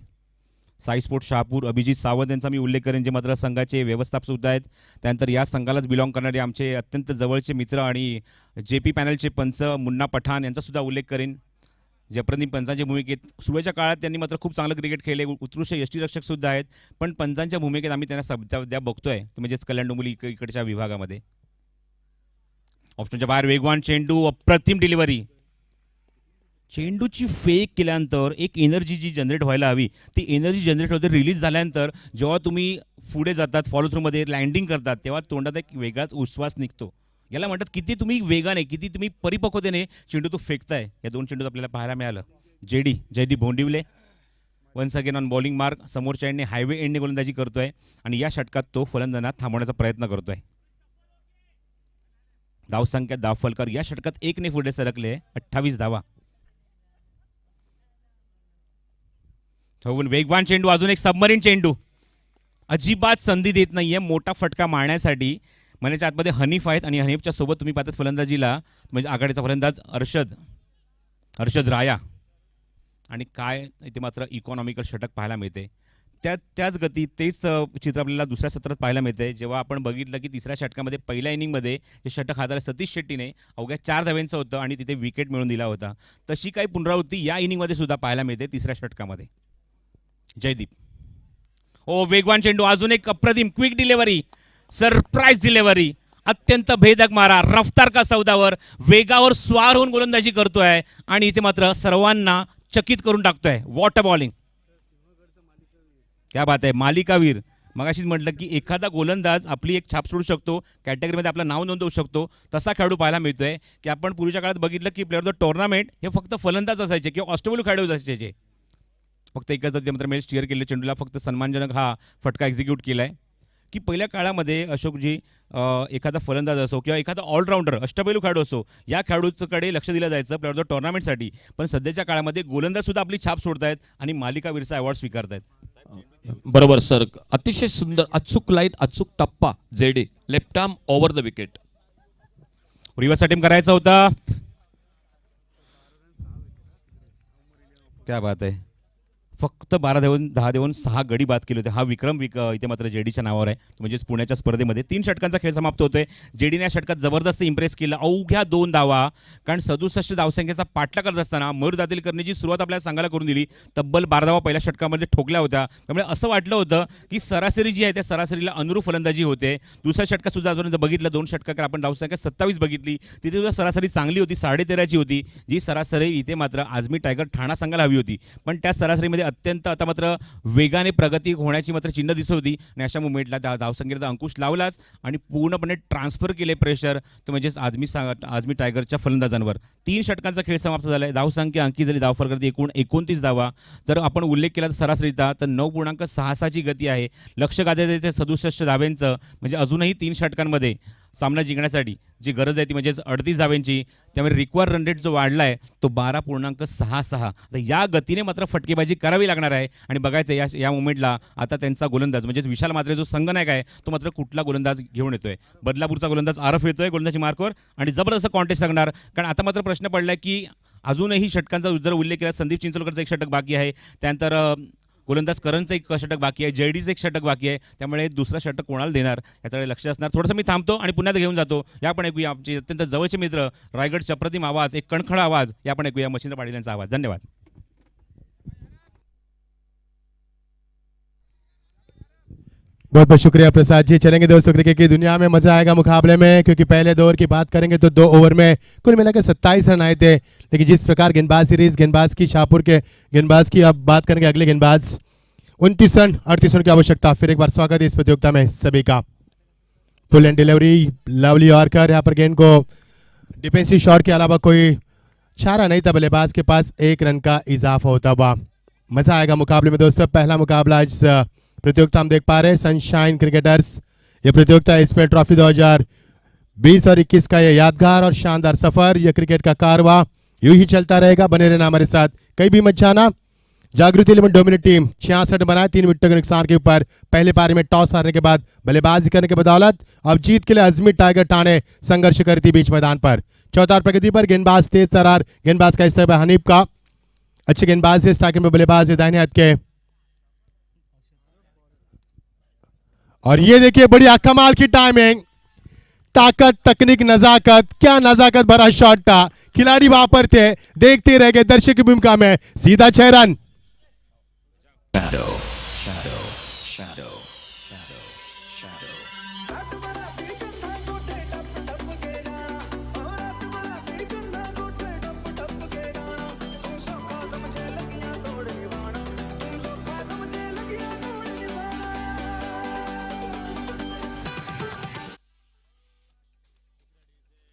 साई स्पोर्ट शहापूर अभिजित सावंत यांचा मी उल्लेख करेन, जे मात्र संघाचे व्यवस्थापक सुद्धा आहेत. त्यानंतर या संघालाच बिलॉंग करणारे आमचे अत्यंत जवळचे मित्र आणि JP पॅनलचे पंच मुन्ना पठाण यांचा सुद्धा उल्लेख करेन, जे अप्रतिम पंचांच्या भूमिकेत सुरुवातीच्या काळात त्यांनी मात्र खूप चांगलं क्रिकेट खेळले. उत्कृष्ट यष्टीरक्षक सुद्धा आहेत, पण पंचांच्या भूमिकेत आम्ही त्यांना सध्या बघतोय, म्हणजेच कल्याण डोंबिवली इकडच्या विभागामध्ये. ऑप्शनच्या बाहेर वेगवान चेंडू, अप्रतिम डिलिव्हरी. चेंडूची फेक केल्यानंतर एक एनर्जी जी जनरेट व्हायला हवी ती एनर्जी जनरेट होते. रिलीज झाल्यानंतर जेव्हा तुम्ही पुढे जातात, फॉलो थ्रूमध्ये लँडिंग करतात, तेव्हा तोंडात एक वेगळाच उश्वास निघतो. याला म्हणतात किती तुम्ही वेगाने, किती तुम्ही परिपक्वतेने चेंडू तो फेकताय. या 2 चेंडूत आपल्याला पाहायला मिळालं. Jaydeep Bhondivale once again on bowling mark. समोरच्या एंडने हायवे एंडने गोलंदाजी करतोय आणि या षटकात तो फलंदाजांना थांबवण्याचा प्रयत्न करतोय. धावसंख्या दाफलकर या षटकात 1ने पुढे सरकले, 28 धावा. वेगवान चेंडू, अजून एक सबमरीन चेंडू. अजिबात संधी देत नाहीये मोठा फटका मारण्यासाठी. मनाच्या आतमध्ये हनीफ आहेत आणि हनीफच्या सोबत तुम्ही पाहतात फलंदाजीला, म्हणजे आघाडीचा फलंदाज अर्षद राया. आणि काय इथे मात्र इकॉनॉमिकल षटक पाहायला मिळते. त्याच गती तेच चित्र आपल्याला दुसऱ्या सत्रात पाहायला मिळते. जेव्हा आपण बघितलं की तिसऱ्या षटकामध्ये पहिल्या इनिंगमध्ये जे षटक हाताळलं सतीश शेट्टीने अवघ्या 4 धाव्यांचं होतं आणि तिथे विकेट मिळवून दिला होता. तशी काही पुनरावृत्ती या इनिंगमध्ये सुद्धा पाहायला मिळते तिसऱ्या षटकामध्ये. जयदीप, वेगवान चेंडू, अजून एक अप्रतिम क्विक डिलिव्हरी, सरप्राईज डिलिव्हरी, अत्यंत भेदक मारा. रफ्तार का सौदावर वेगावर स्वार होऊन गोलंदाजी करतोय आणि इथे मात्र सर्वांना चकित करून टाकतोय. वॉटर बॉलिंग, क्या बात आहे. मालिकावीर, मगाशीच म्हटलं की एखादा गोलंदाज आपली एक छाप सोडू शकतो, कॅटेगरीमध्ये आपलं नाव नोंदवू शकतो, तसा खेळाडू पाहायला मिळतोय. की आपण पूर्वीच्या काळात बघितलं की प्लेअर ऑफ द टुर्नामेंट हे फक्त फलंदाज असायचे किंवा ऑस्ट्रेलिया खेळाडू असायचे. फक्त एकच मात्र मेल स्टिअर केले चेंडूला, फक्त सन्मानजनक हा फटका एक्झिक्यूट केलाय. की पहिल्या काळामध्ये अशोकजी एखादा फलंदाज असो किंवा एखादा ऑलराऊंडर अष्टपैलू खेळाडू असो, या खेळाडूकडे लक्ष दिलं जायचं प्लेअर ऑफ द टुर्नामेंटसाठी. पण सध्याच्या काळामध्ये गोलंदाज सुद्धा आपली छाप सोडतायत आणि मालिकावीरचा अवॉर्ड स्वीकारतायत. बरोबर सर, अतिशय सुंदर, अचूक लाईन, अचूक टप्पा. JD left arm over the wicket. Reverse attempt करायचा होता. क्या बात आहे. फक्त 10 देऊन 6 गडी बाद केले होते. हा विक्रम इथे मात्र जेडीच्या नावावर आहे. म्हणजेच पुण्याच्या स्पर्धेमध्ये 3 षटकांचा खेळ समाप्त होतोय. जेडीने या षटकात जबरदस्त इम्प्रेस केलं, अवघ्या 2 धावा. कारण 67 धावसंख्येचा पाठला करत असताना मयूर दातेलकरने जी सुरुवात आपल्याला सांगायला करून दिली, तब्बल 12 धावा पहिल्या षटकामध्ये ठोकल्या होत्या. त्यामुळे असं वाटलं होतं की सरासरी जी आहे त्या सरासरीला अनुरूप फलंदाजी होते. दुसऱ्या षटकात सुद्धा आपण जर बघितलं 2 षटकात आपण धावसंख्या 27 बघितली, तिथे सुद्धा सरासरी चांगली होती, 13.5ची होती. जी सरासरी इथे मात्र आझमी टायगर ठाणा संघाला हवी होती. पण त्या सरासरीमध्ये अत्यंत आता मात्र वेगाने प्रगती होण्याची मात्र चिन्ह दिसत होती आणि अशा मुवमेंटला धावसंख्येचा अंकुश लावलाच आणि पूर्णपणे ट्रान्सफर केले प्रेशर तो म्हणजेच आजमी टायगरच्या फलंदाजांवर. 3 षटकांचा खेळ समाप्त झाला आहे. धावसंख्या अंकी झाली, धावफलक करती एकूण 29 धावा. जर आपण उल्लेख केला तर सरासरीचा तर 9.66ची गती आहे. लक्ष्य गाठ्याचे 67 धावेंचं म्हणजे अजूनही 3 षटकांमध्ये सामना जिंकण्यासाठी जी गरज आहे ती म्हणजेच 38 धावेंची. त्यामुळे रिक्वायर रन रेट जो वाढला आहे तो 12.66. तर या गतीने मात्र फटकेबाजी करावी लागणार आहे आणि बघायचं या मुवमेंटला आता त्यांचा गोलंदाज म्हणजेच विशाल मात्रे जो संघनायक आहे तो मात्र कुठला गोलंदाज घेऊन येतोय. बदलापूरचा गोलंदाज आरफ येतोय गोलंदाजी मार्कवर आणि जबरदस्त कॉन्टेस्ट लागणार. कारण आता मात्र प्रश्न पडलाय की अजूनही षटकांचा जर उल्लेख केला संदीप चिंचोलकरचं 1 षटक बाकी आहे, त्यानंतर गोलंदाज करणचं 1 षटक बाकी आहे, जयडीचं 1 षटक बाकी आहे. त्यामुळे दुसरा षटक कोणाला देणार याच्याकडे लक्ष असणार. थोडंसं मी थांबतो आणि पुन्हा घेऊन जातो. या पण ऐकूया आमचे अत्यंत जवळचे मित्र रायगडचा अप्रतिम आवाज, एक कणखळ आवाज, या पण ऐकूया मच्छिंद्र पाटील यांचा आवाज. धन्यवाद. बहुत बहुत शुक्रिया प्रसाद जी. चलेंगे दोस्तों क्रिकेट की दुनिया में मजा आएगा मुकाबले में, क्योंकि पहले 2 ओवर की बात करेंगे तो 2 ओवर में कुल मिलाकर 27 रन आए थे. लेकिन जिस प्रकार गेंदबाज सीरीज गेंदबाज की शाहपुर के गेंदबाज की अब बात करेंगे अगले गेंदबाज 29 रन 38 रन की आवश्यकता. फिर एक बार स्वागत है इस प्रतियोगिता में सभी का. फुल एंड डिलीवरी लवली यॉर्कर. यहाँ पर गेंद को डिफेंसिव शॉट के अलावा कोई चारा नहीं था. बल्लेबाज के पास 1 रन का इजाफा होता हुआ. मजा आएगा मुकाबले में दोस्तों. पहला मुकाबला इस प्रतियोगिता हम देख पा रहे हैं सनशाइन क्रिकेटर्स. ये प्रतियोगिता एसपीएल ट्रॉफी 2020 और 21 का ये यादगार और शानदार सफर, ये क्रिकेट का कारवा यूं ही चलता रहेगा. बने रहना हमारे साथ, कहीं भी मत जाना. जागृति 11 डोमिनेट टीम 66 बनाए 3 विकेटों के नुकसान के ऊपर. पहले पारी में टॉस हारने के बाद बल्लेबाजी करने के बदौलत अब जीत के लिए अजमी टाइगर टाने संघर्ष करती बीच मैदान पर. चौथा प्रगति पर गेंदबाज तेज तरार गेंदबाज का इस्तेमाल हनीफ का अच्छे गेंदबाज से स्टार्टिंग में बल्लेबाज दाहिने हाथ के. और ये देखिए बढ़िया कमाल की टाइमिंग, ताकत, तकनीक, नजाकत. क्या नजाकत भरा शॉट था. खिलाड़ी वहां पर थे, देखते रह गए दर्शक की भूमिका में. सीधा 6 रन.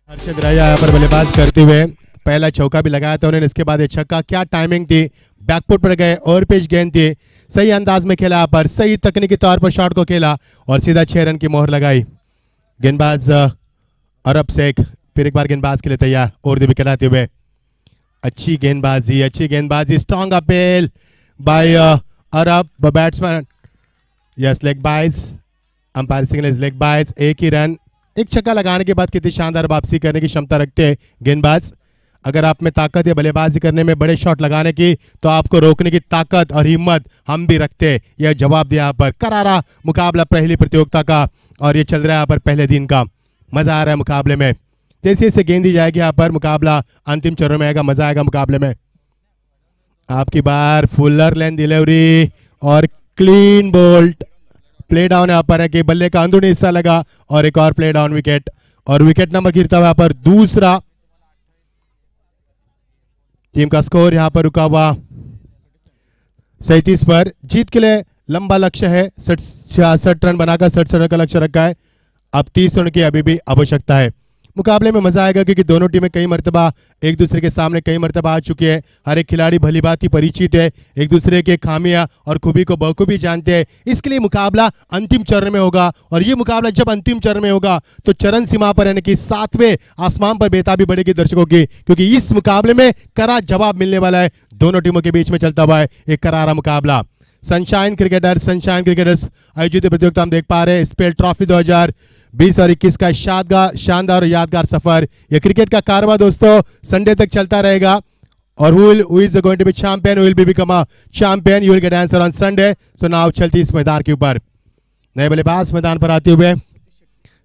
हर्षद राजा यहाँ पर बल्लेबाज करते हुए पहला चौका भी लगाया था उन्होंने. इसके बाद ये छक्का. क्या टाइमिंग थी, बैकफुट पर गए और पेश गेंद थी. सही अंदाज में खेला, यहाँ पर सही तकनीकी तौर पर शॉट को खेला और सीधा 6 रन की मोहर लगाई. गेंदबाज अरब शेख फिर एक बार गेंदबाज के लिए तैयार और भी खिलाते हुए. अच्छी गेंदबाजी. Strong appeal by Arab batsman. Yes, leg byes. Umpire signal leg byes. 1 ही रन. एक छक्का लगाने के बाद कितनी शानदार वापसी करने की क्षमता रखते हैं गेंदबाज. अगर आप में ताकत है बल्लेबाजी करने में, बड़े शॉट लगाने की, तो आपको रोकने की ताकत और हिम्मत हम भी रखते हैं. यह जवाब दिया यहाँ पर. करारा मुकाबला पहली प्रतियोगिता का और ये चल रहा है यहाँ पर पहले दिन का. मजा आ रहा है मुकाबले में. जैसे जैसे गेंद दी जाएगी यहाँ पर मुकाबला अंतिम चरण में आएगा. मजा आएगा मुकाबले में. आपकी बार फुलर लेंथ डिलीवरी और क्लीन बोल्ट. प्ले डाउन यहाँ पर है कि बल्ले का अंदरूनी हिस्सा लगा और एक और प्ले डाउन विकेट और विकेट नंबर गिरता हुआ यहाँ पर दूसरा. टीम का स्कोर यहाँ पर रुका हुआ 37 पर. जीत के लिए लंबा लक्ष्य है. 66 रन बनाकर 67 रन का लक्ष्य रखा है. अब 30 रन की अभी भी आवश्यकता है. मुकाबले में मजा आएगा क्योंकि दोनों टीमें कई मरतबा एक दूसरे के सामने कई मरतबा आ चुकी है. हर एक खिलाड़ी भली भांति परिचित है, एक दूसरे के खामियां और खूबी को बखूबी जानते हैं. इसके लिए मुकाबला अंतिम चरण में होगा और ये मुकाबला जब अंतिम चरण में होगा तो चरण सीमा पर यानी कि 7वें आसमान पर बेताबी बढ़ेगी दर्शकों की, क्योंकि इस मुकाबले में कड़ा जवाब मिलने वाला है. दोनों टीमों के बीच में चलता हुआ है एक करारा मुकाबला. सनशाइन क्रिकेटर्स आयोजित प्रतियोगिता हम देख पा रहे हैं एसपीएल ट्रॉफी 2020 और 21 का शानदार और यादगार सफर. यह क्रिकेट का कारवा दोस्तों संडे तक चलता रहेगा. और who is going to be champion, who will be become a champion, you will get answer on Sunday. So now चलती इस मैदान के ऊपर नए बल्लेबाज मैदान पर आते हुए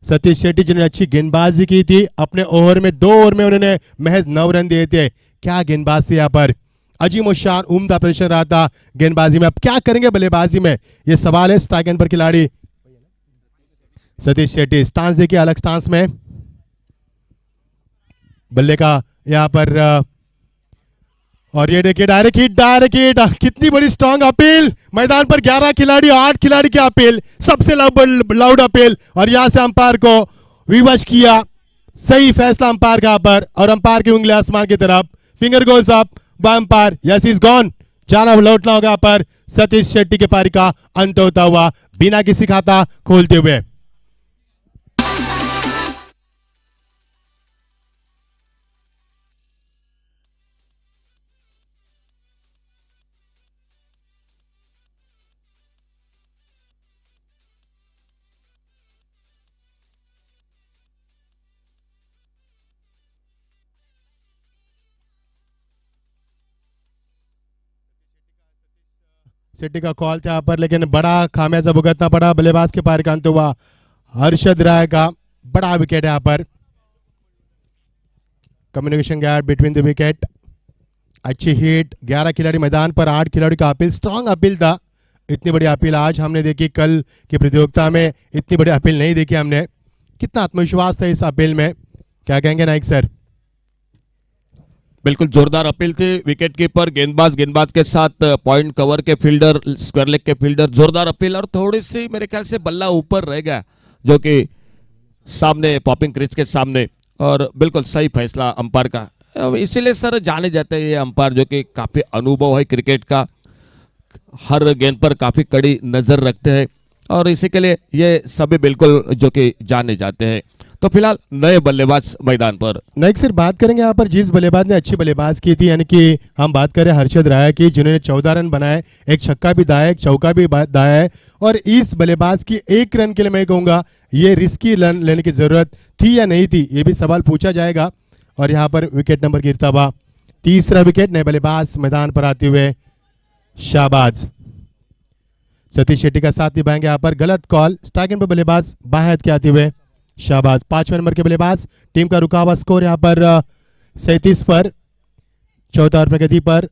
सतीश शेट्टी जिन्होंने अच्छी गेंदबाजी की थी. अपने ओवर में 2 ओवर में उन्होंने महज 9 रन दिए थे. क्या गेंदबाज थी यहाँ पर. अजीम और शान उम्दा प्रदर्शन रहा था गेंदबाजी में. अब क्या करेंगे बल्लेबाजी में, ये सवाल है. स्ट्राइक एंड पर खिलाड़ी सतीश शेट्टी. स्टांस देखिए, अलग स्टांस में बल्ले का यहाँ पर और ये देखिए डायरेक्ट हिट कितनी बड़ी स्ट्रांग अपील। मैदान पर 11 खिलाड़ी 8 खिलाड़ी की अपील, सबसे लाउड अपील, और यहां से अंपायर को विवश किया। सही फैसला अंपायर का पर, और अंपायर की उंगली आसमान की तरफ, finger goes up by umpire. Yes is gone, जाना लौटना होगा पर सतीश शेट्टी के पारी का अंत होता हुआ बिना किसी खाता खोलते हुए। सिटी का कॉल था यहाँ पर, लेकिन बड़ा खामियाजा भुगतना पड़ा बल्लेबाज के पार का अंत हुआ। हर्षद राय का बड़ा विकेट यहाँ पर, communication gap between the wicket. अच्छी हिट, 11 खिलाड़ी मैदान पर, 8 खिलाड़ी का अपील, स्ट्रांग अपील था। इतनी बड़ी अपील आज हमने देखी, कल की प्रतियोगिता में इतनी बड़ी अपील नहीं देखी हमने। कितना आत्मविश्वास था इस अपील में, क्या कहेंगे नाइक सर? बिल्कुल जोरदार अपील थी। विकेट कीपर, गेंदबाज के साथ पॉइंट कवर के फील्डर, स्क्वायर लेग के फील्डर, जोरदार अपील। और थोड़ी सी मेरे ख्याल से बल्ला ऊपर रह गया, जो कि सामने पॉपिंग क्रीज के सामने, और बिल्कुल सही फैसला अंपायर का। इसीलिए सर जाने जाते हैं ये अंपायर, जो कि काफी अनुभव है क्रिकेट का, हर गेंद पर काफी कड़ी नजर रखते हैं, और इसी के लिए ये सभी बिल्कुल जो कि जाने जाते हैं। तो फिलहाल नए बल्लेबाज मैदान पर। नाइक सर बात करेंगे यहाँ पर जिस बल्लेबाज ने अच्छी बल्लेबाज की थी, यानी कि हम बात करें हर्षद राय की, जिन्होंने 14 रन बनाए, एक छक्का भी दाया, एक चौका भी दाया है। और इस बल्लेबाज की 1 रन के लिए मैं कहूँगा ये रिस्की रन लेने की जरूरत थी या नहीं थी, ये भी सवाल पूछा जाएगा। और यहाँ पर विकेट नंबर गिरता हुआ, तीसरा विकेट, नए बल्लेबाज मैदान पर आते हुए शाहबाज। सतीश शेट्टी का साथ निभाएंगे यहाँ पर, गलत कॉल, स्ट्राइक पर बल्लेबाज बाएं हाथ के आते हुए शाहबाज। 5वें नंबर के बल्लेबाज, टीम का रुका हुआ स्कोर यहाँ पर 37 पर, 14 ओवर प्रगति पर,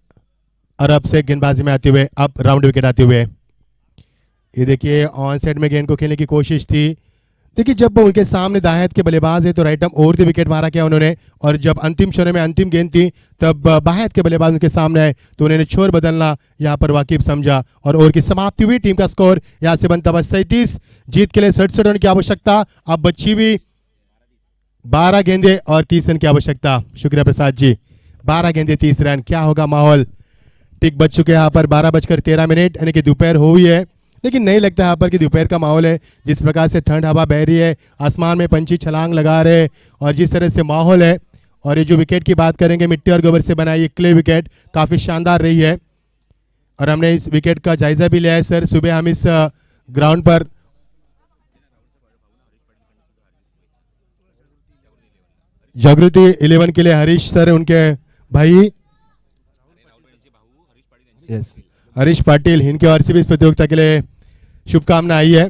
और अब से गेंदबाजी में आते हुए अब राउंड विकेट आते हुए। ये देखिए ऑन साइड में गेंद को खेलने की कोशिश थी। देखिए जब उनके सामने दाएं हाथ के बल्लेबाज है तो right arm over the wicket मारा क्या उन्होंने, और जब अंतिम शोने में अंतिम गेंद थी तब बाएं हाथ के बल्लेबाज उनके सामने आए तो उन्होंने छोर बदलना यहाँ पर वाकिफ समझा, और ओवर की समाप्ति हुई। टीम का स्कोर यहाँ से बनता हुआ 37, जीत के लिए 67 रन की आवश्यकता, अब बची हुई 12 गेंदे और 30 रन की आवश्यकता। शुक्रिया प्रसाद जी, 12 गेंदे 30 रन, क्या होगा माहौल? टिक बच चुके यहाँ पर 12:13, यानी कि दोपहर हो हुई है, लेकिन नहीं लगता यहाँ पर कि दोपहर का माहौल है। जिस प्रकार से ठंड हवा बह रही है, आसमान में पंछी छलांग लगा रहे, और जिस तरह से माहौल है, और ये जो विकेट की बात करेंगे मिट्टी और गोबर से बनाई ये क्ले विकेट काफ़ी शानदार रही है, और हमने इस विकेट का जायजा भी लिया है सर। सुबह हम इस ग्राउंड पर जागृति 11 के लिए हरीश सर, उनके भाई यस हरीश पाटिल, इनके ओर से भी इस प्रतियोगिता के लिए शुभकामना आई है।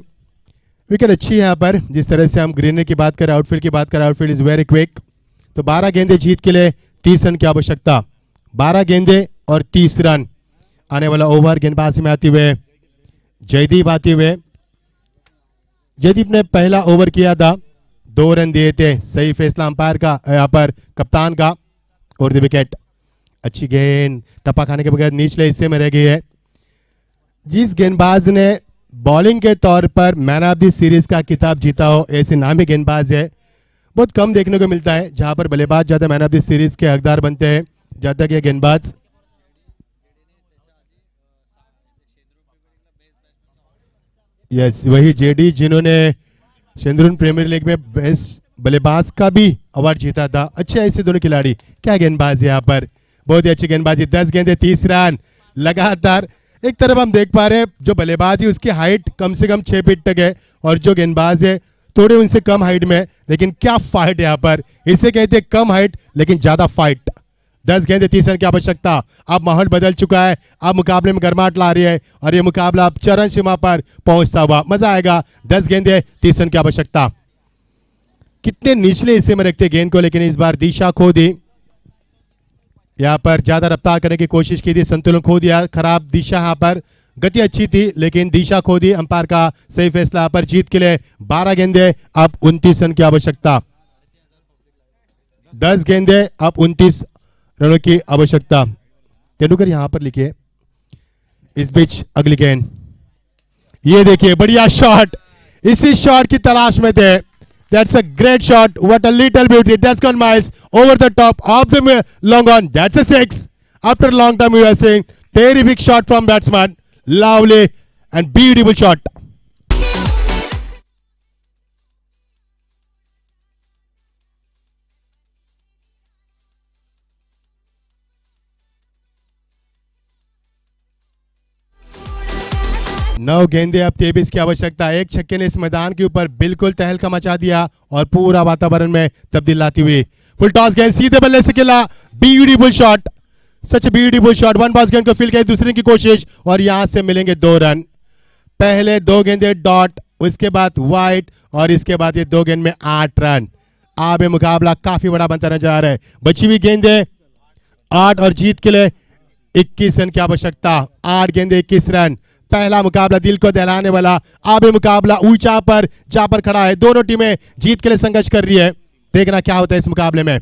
विकेट अच्छी है यहाँ पर, जिस तरह से हम ग्रीनरी की बात करें, आउटफील्ड की बात करें, आउटफील्ड इज वेरी क्विक। तो 12 गेंदे जीत के लिए 30 रन की आवश्यकता, 12 गेंदे और 30 रन। आने वाला ओवर गेंदबाजी में आते हुए जयदीप आते हुए, जयदीप ने पहला ओवर किया था, 2 रन दिए थे। सही फैसला अंपायर का यहाँ पर, कप्तान का, और द विकेट। अच्छी गेंद टप्पा खाने के बगैर निचले हिस्से में रह गई है। जिस गेंदबाज ने बॉलिंग के तौर पर मैन ऑफ द सीरीज का खिताब जीता हो, ऐसे नामी गेंदबाज है, बहुत कम देखने को मिलता है। जहां पर बल्लेबाज ज्यादा मैन ऑफ द सीरीज के हकदार बनते हैं, जब तक ये गेंदबाज यस वही जेडी जिन्होंने शेंद्रून प्रीमियर लीग में बेस्ट बल्लेबाज का भी अवार्ड जीता था। अच्छे ऐसे दोनों खिलाड़ी, क्या गेंदबाज है यहाँ पर, बहुत ही अच्छी गेंदबाजी। 10 गेंदे 30 रन लगातार। एक तरफ हम देख पा रहे हैं जो बल्लेबाज है उसकी हाइट कम से कम 6 फीट तक है, और जो गेंदबाज है थोड़े उनसे कम हाइट में, लेकिन क्या फाइट यहाँ पर, इसे कहते हैं कम हाइट लेकिन ज्यादा फाइट। 10 गेंदे 30 रन की आवश्यकता। अब माहौल बदल चुका है, अब मुकाबले में गर्माहट ला रही है, और ये मुकाबला अब चरण सीमा पर पहुंचता हुआ मजा आएगा। 10 गेंदे 30 रन की आवश्यकता। कितने निचले हिस्से में रखते गेंद को, लेकिन इस बार दिशा खो दी। यहाँ पर ज्यादा रफ्तार करने की कोशिश की थी, संतुलन खो दिया, खराब दिशा। यहाँ पर गति अच्छी थी लेकिन दिशा खो दी। अंपायर का सही फैसला। यहाँ पर जीत के लिए 12 गेंदे अब 29 रन की आवश्यकता। 10 गेंदे अब 29 रनों की आवश्यकता। तेंदुलकर यहां पर लिखिए। इस बीच अगली गेंद, ये देखिए बढ़िया शॉट, इसी शॉट की तलाश में थे। That's a great shot, what a little beauty, that's gone miles over the top of the long on, that's a six after long time we are seeing terrific shot from batsman, lovely and beautiful shot. नौ गेंदे, अब 23 की आवश्यकता। एक छक्के ने इस मैदान के ऊपर बिल्कुल तहलका मचा दिया और पूरा वातावरण में तब्दील लाती हुई। फुल टॉस गेंद सीधे बल्ले से खेला, beautiful shot, such beautiful shot. One boss गेंद को फील किया, दूसरे की कोशिश और यहां से मिलेंगे 2 रन। पहले 2 गेंदे डॉट, उसके बाद वाइट और इसके बाद ये 2 गेंद में 8 रन। अब ये मुकाबला काफी बड़ा बनता नजर आ रहा है। बची हुई गेंदे 8 और जीत के लिए 21 रन की आवश्यकता। 8 गेंदे 21 रन। पहला मुकाबला दिल को दहलाने वाला। अब ये मुकाबला ऊंचा पर जा पर खड़ा है। दोनों टीमें जीत के लिए संघर्ष कर रही है। देखना क्या होता है इस मुकाबले में।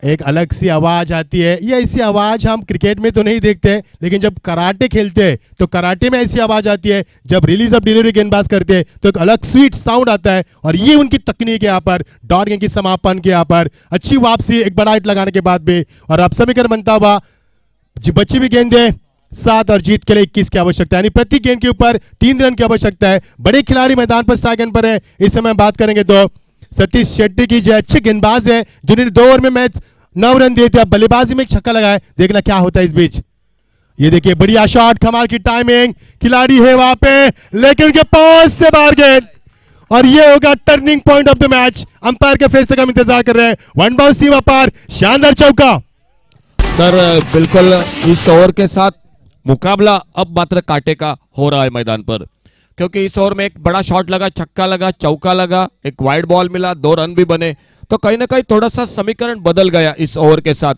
एक अलग सी आवाज आती है, ये ऐसी आवाज हम क्रिकेट में तो नहीं देखते, लेकिन जब कराटे खेलते हैं तो कराटे में ऐसी आवाज आती है। जब रिलीज ऑफ डिलीवरी गेंदबाज करते हैं तो एक अलग स्वीट साउंड आता है और ये उनकी तकनीक है। यहाँ पर डॉट गेंद की समापन के यहाँ पर अच्छी वापसी, एक बड़ा हिट लगाने के बाद भी, और अब समीकरण बनता हुआ बची भी गेंदे 7 और जीत के लिए 21 की आवश्यकता, यानी प्रति गेंद के ऊपर 3 रन की आवश्यकता है। बड़े खिलाड़ी मैदान पर स्ट्राइक एंड पर है। इस समय हम बात करेंगे तो सतीश शेट्टी की, जो अच्छे गेंदबाज है, जिन्होंने 2 ओवर में मैच 9 रन दिए थे, अब बल्लेबाजी में एक छक्का लगाए। देखना क्या होता है इस बीच। ये देखिए बढ़िया शॉट, कमाल की टाइमिंग, खिलाड़ी है वहां पे लेकिन उनके पास से बाहर गेंद, और ये होगा turning point of the match. Umpire के फैसले का हम इंतजार कर रहे हैं। वन बाउंड सीमा पार, शानदार चौका। सर बिल्कुल इस ओवर के साथ मुकाबला अब मात्र कांटे का हो रहा है मैदान पर, क्योंकि इस ओवर में एक बड़ा शॉट लगा, छक्का लगा, चौका लगा, एक वाइड बॉल मिला, 2 रन भी बने, तो कहीं ना कहीं थोड़ा सा समीकरण बदल गया इस ओवर के साथ।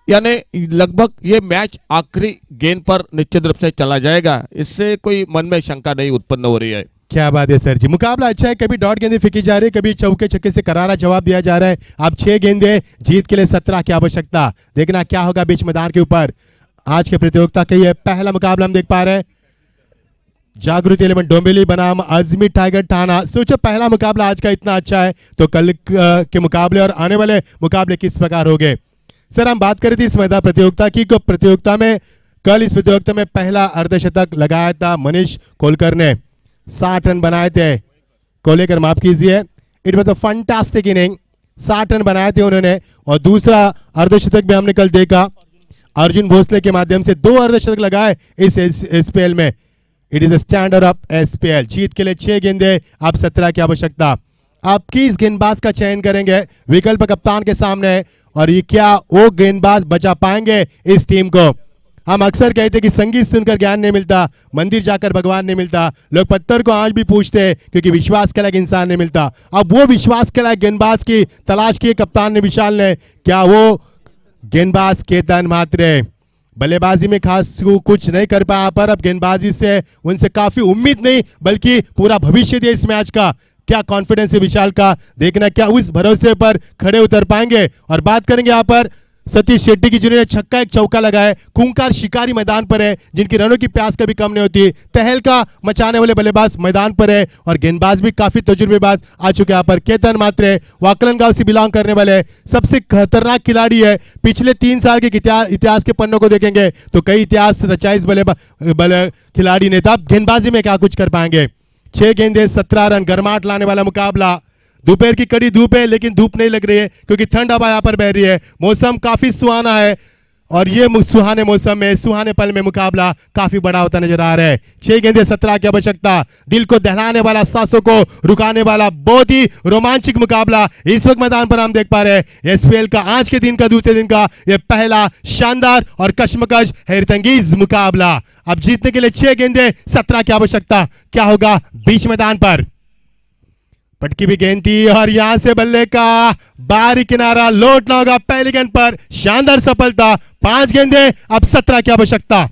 यानी लगभग ये मैच आखिरी गेंद पर निश्चित रूप से चला जाएगा, इससे कोई मन में शंका नहीं उत्पन्न हो रही है। क्या बात है सर जी, मुकाबला अच्छा है। कभी डॉट गेंदे फेंकी जा रही है, कभी चौके छक्के से करारा जवाब दिया जा रहा है। अब 6 गेंदे, जीत के लिए 17 की आवश्यकता। देखना क्या होगा बीच मैदान के ऊपर। आज के प्रतियोगिता का ये पहला मुकाबला हम देख पा रहे हैं। जागृति 11 डोंबिवली बनाम अजमी टाइगर ठाणा। सोचो पहला मुकाबला आज का इतना अच्छा है तो कल के मुकाबले और आने वाले मुकाबले किस प्रकार होंगे। सर हम बात कर रहे थे इस मैदान प्रतियोगिता की, प्रतियोगिता में कल इस प्रतियोगिता में पहला अर्धशतक लगाया था मनीष कोलकर ने, 60 रन बनाए थे। कोलेकर माफ कीजिए, it was a fantastic inning. 60 run बनाए थे उन्होंने, और दूसरा अर्धशतक भी हमने कल देखा, अर्जुन भोसले के माध्यम से 2 अर्धशतक लगाए इस एसपीएल में। It is standard of SPL. जीत के लिए 6 गेंदे, अब 17 की आवश्यकता। आप किस गेंदबाज का चयन करेंगे, विकल्प कप्तान के सामने है, और ये क्या वो गेंदबाज बचा पाएंगे इस टीम को। हम अक्सर कहते हैं कि संगीत सुनकर ज्ञान नहीं मिलता, मंदिर जाकर भगवान नहीं मिलता। लोग पत्थर को आज भी पूछते हैं क्योंकि विश्वास के लायक इंसान नहीं मिलता। अब वो विश्वास के लायक गेंदबाज की तलाश की कप्तान ने, विशाल ने। क्या वो गेंदबाज केतन म्हात्रे बल्लेबाजी में खास कुछ नहीं कर पाया, पर अब गेंदबाजी से उनसे काफी उम्मीद नहीं बल्कि पूरा भविष्य दिया इस मैच का। क्या कॉन्फिडेंस है विशाल का, देखना क्या उस भरोसे पर खड़े उतर पाएंगे। और बात करेंगे यहाँ पर सतीश शेट्टी की, जिन्होंने छक्का एक चौका लगाए। खूंखार शिकारी मैदान पर है, जिनकी रनों की प्यास कभी कम नहीं होती। तहलका मचाने वाले बल्लेबाज मैदान पर है, और गेंदबाज भी काफी तजुर्बेबाज आ चुके हैं यहाँ पर। केतन म्हात्रे वाकलन गांव से बिलोंग करने वाले सबसे खतरनाक खिलाड़ी है। पिछले 3 साल के इतिहास के पन्नों को देखेंगे तो कई इतिहास रचा इस खिलाड़ी ने। तब गेंदबाजी में क्या कुछ कर पाएंगे। 6 गेंदे 17 रन, गर्माहट लाने वाला मुकाबला। दोपहर की कड़ी धूप है, लेकिन धूप नहीं लग रही है क्योंकि ठंड हवा यहाँ पर बह रही है। मौसम काफी सुहाना है, और ये सुहाने मौसम में, सुहाने पल में मुकाबला काफी बड़ा होता नजर आ रहा है। 6 गेंदे 17 की आवश्यकता। दिल को दहलाने वाला, सांसों को रुकाने वाला, बहुत ही रोमांचक मुकाबला इस वक्त मैदान पर हम देख पा रहे हैं। एसपीएल का आज के दिन का, दूसरे दिन का यह पहला शानदार और कश्मकश हैरतंगेज मुकाबला। अब जीतने के लिए 6 गेंदे 17 की आवश्यकता। क्या होगा बीच मैदान पर। पटकी भी गेंद थी, और यहां से बल्ले का बाहरी किनारा लौटना होगा पहली गेंद पर। शानदार सफलता। 5 गेंदे, अब 17 की आवश्यकता।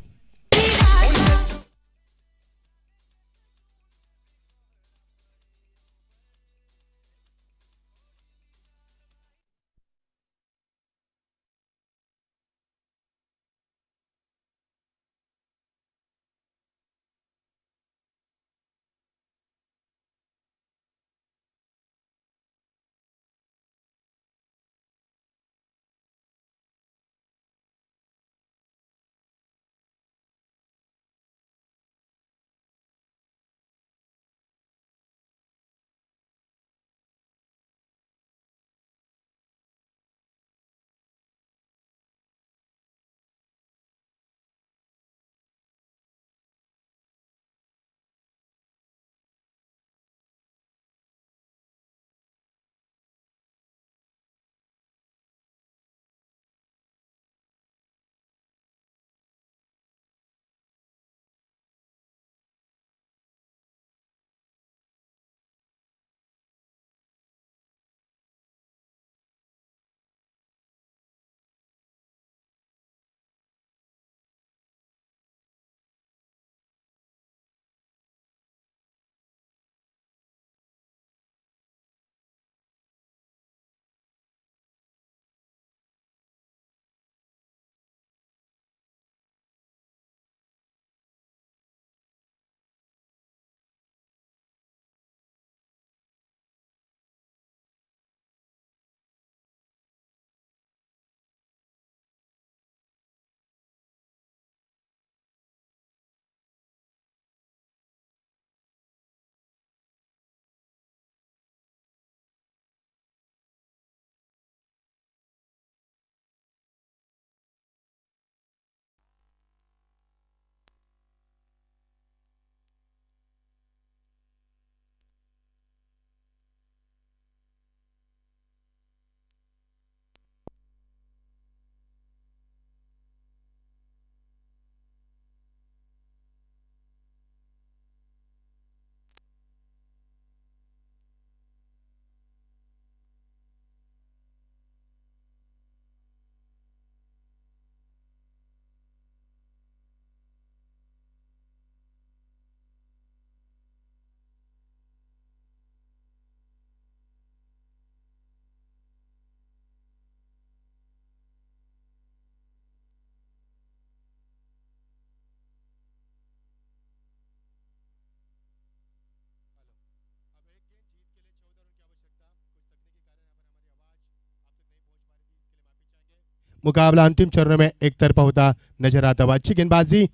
मुकाबला अंतिम चरणों में एक तरफा होता नजर आता हुआ। अच्छी गेंदबाजी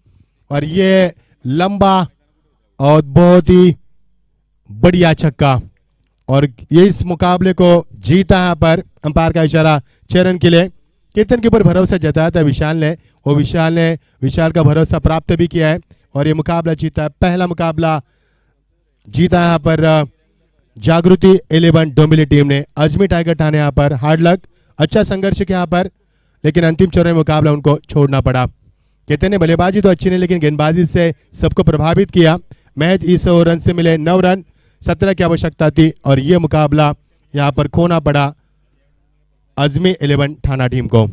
और ये लंबा और बहुत ही बढ़िया छक्का, और ये इस मुकाबले को जीता यहाँ पर। अंपायर का इशारा चरण के लिए। केतन के ऊपर भरोसा जताया था विशाल ने, और विशाल का भरोसा प्राप्त भी किया है और ये मुकाबला जीता है। पहला मुकाबला जीता यहाँ पर जागृति 11 डोंबिवली टीम ने। अजमी टाइगर ठाणे यहाँ पर हार्ड लक, अच्छा संघर्ष किया यहाँ पर, लेकिन अंतिम चरण में मुकाबला उनको छोड़ना पड़ा। केतन ने बल्लेबाजी तो अच्छी नहीं, लेकिन गेंदबाजी से सबको प्रभावित किया। मैच इस ओवर से मिले 9 रन, 17 की आवश्यकता थी और ये मुकाबला यहाँ पर खोना पड़ा अजमी 11 ठाणा टीम को।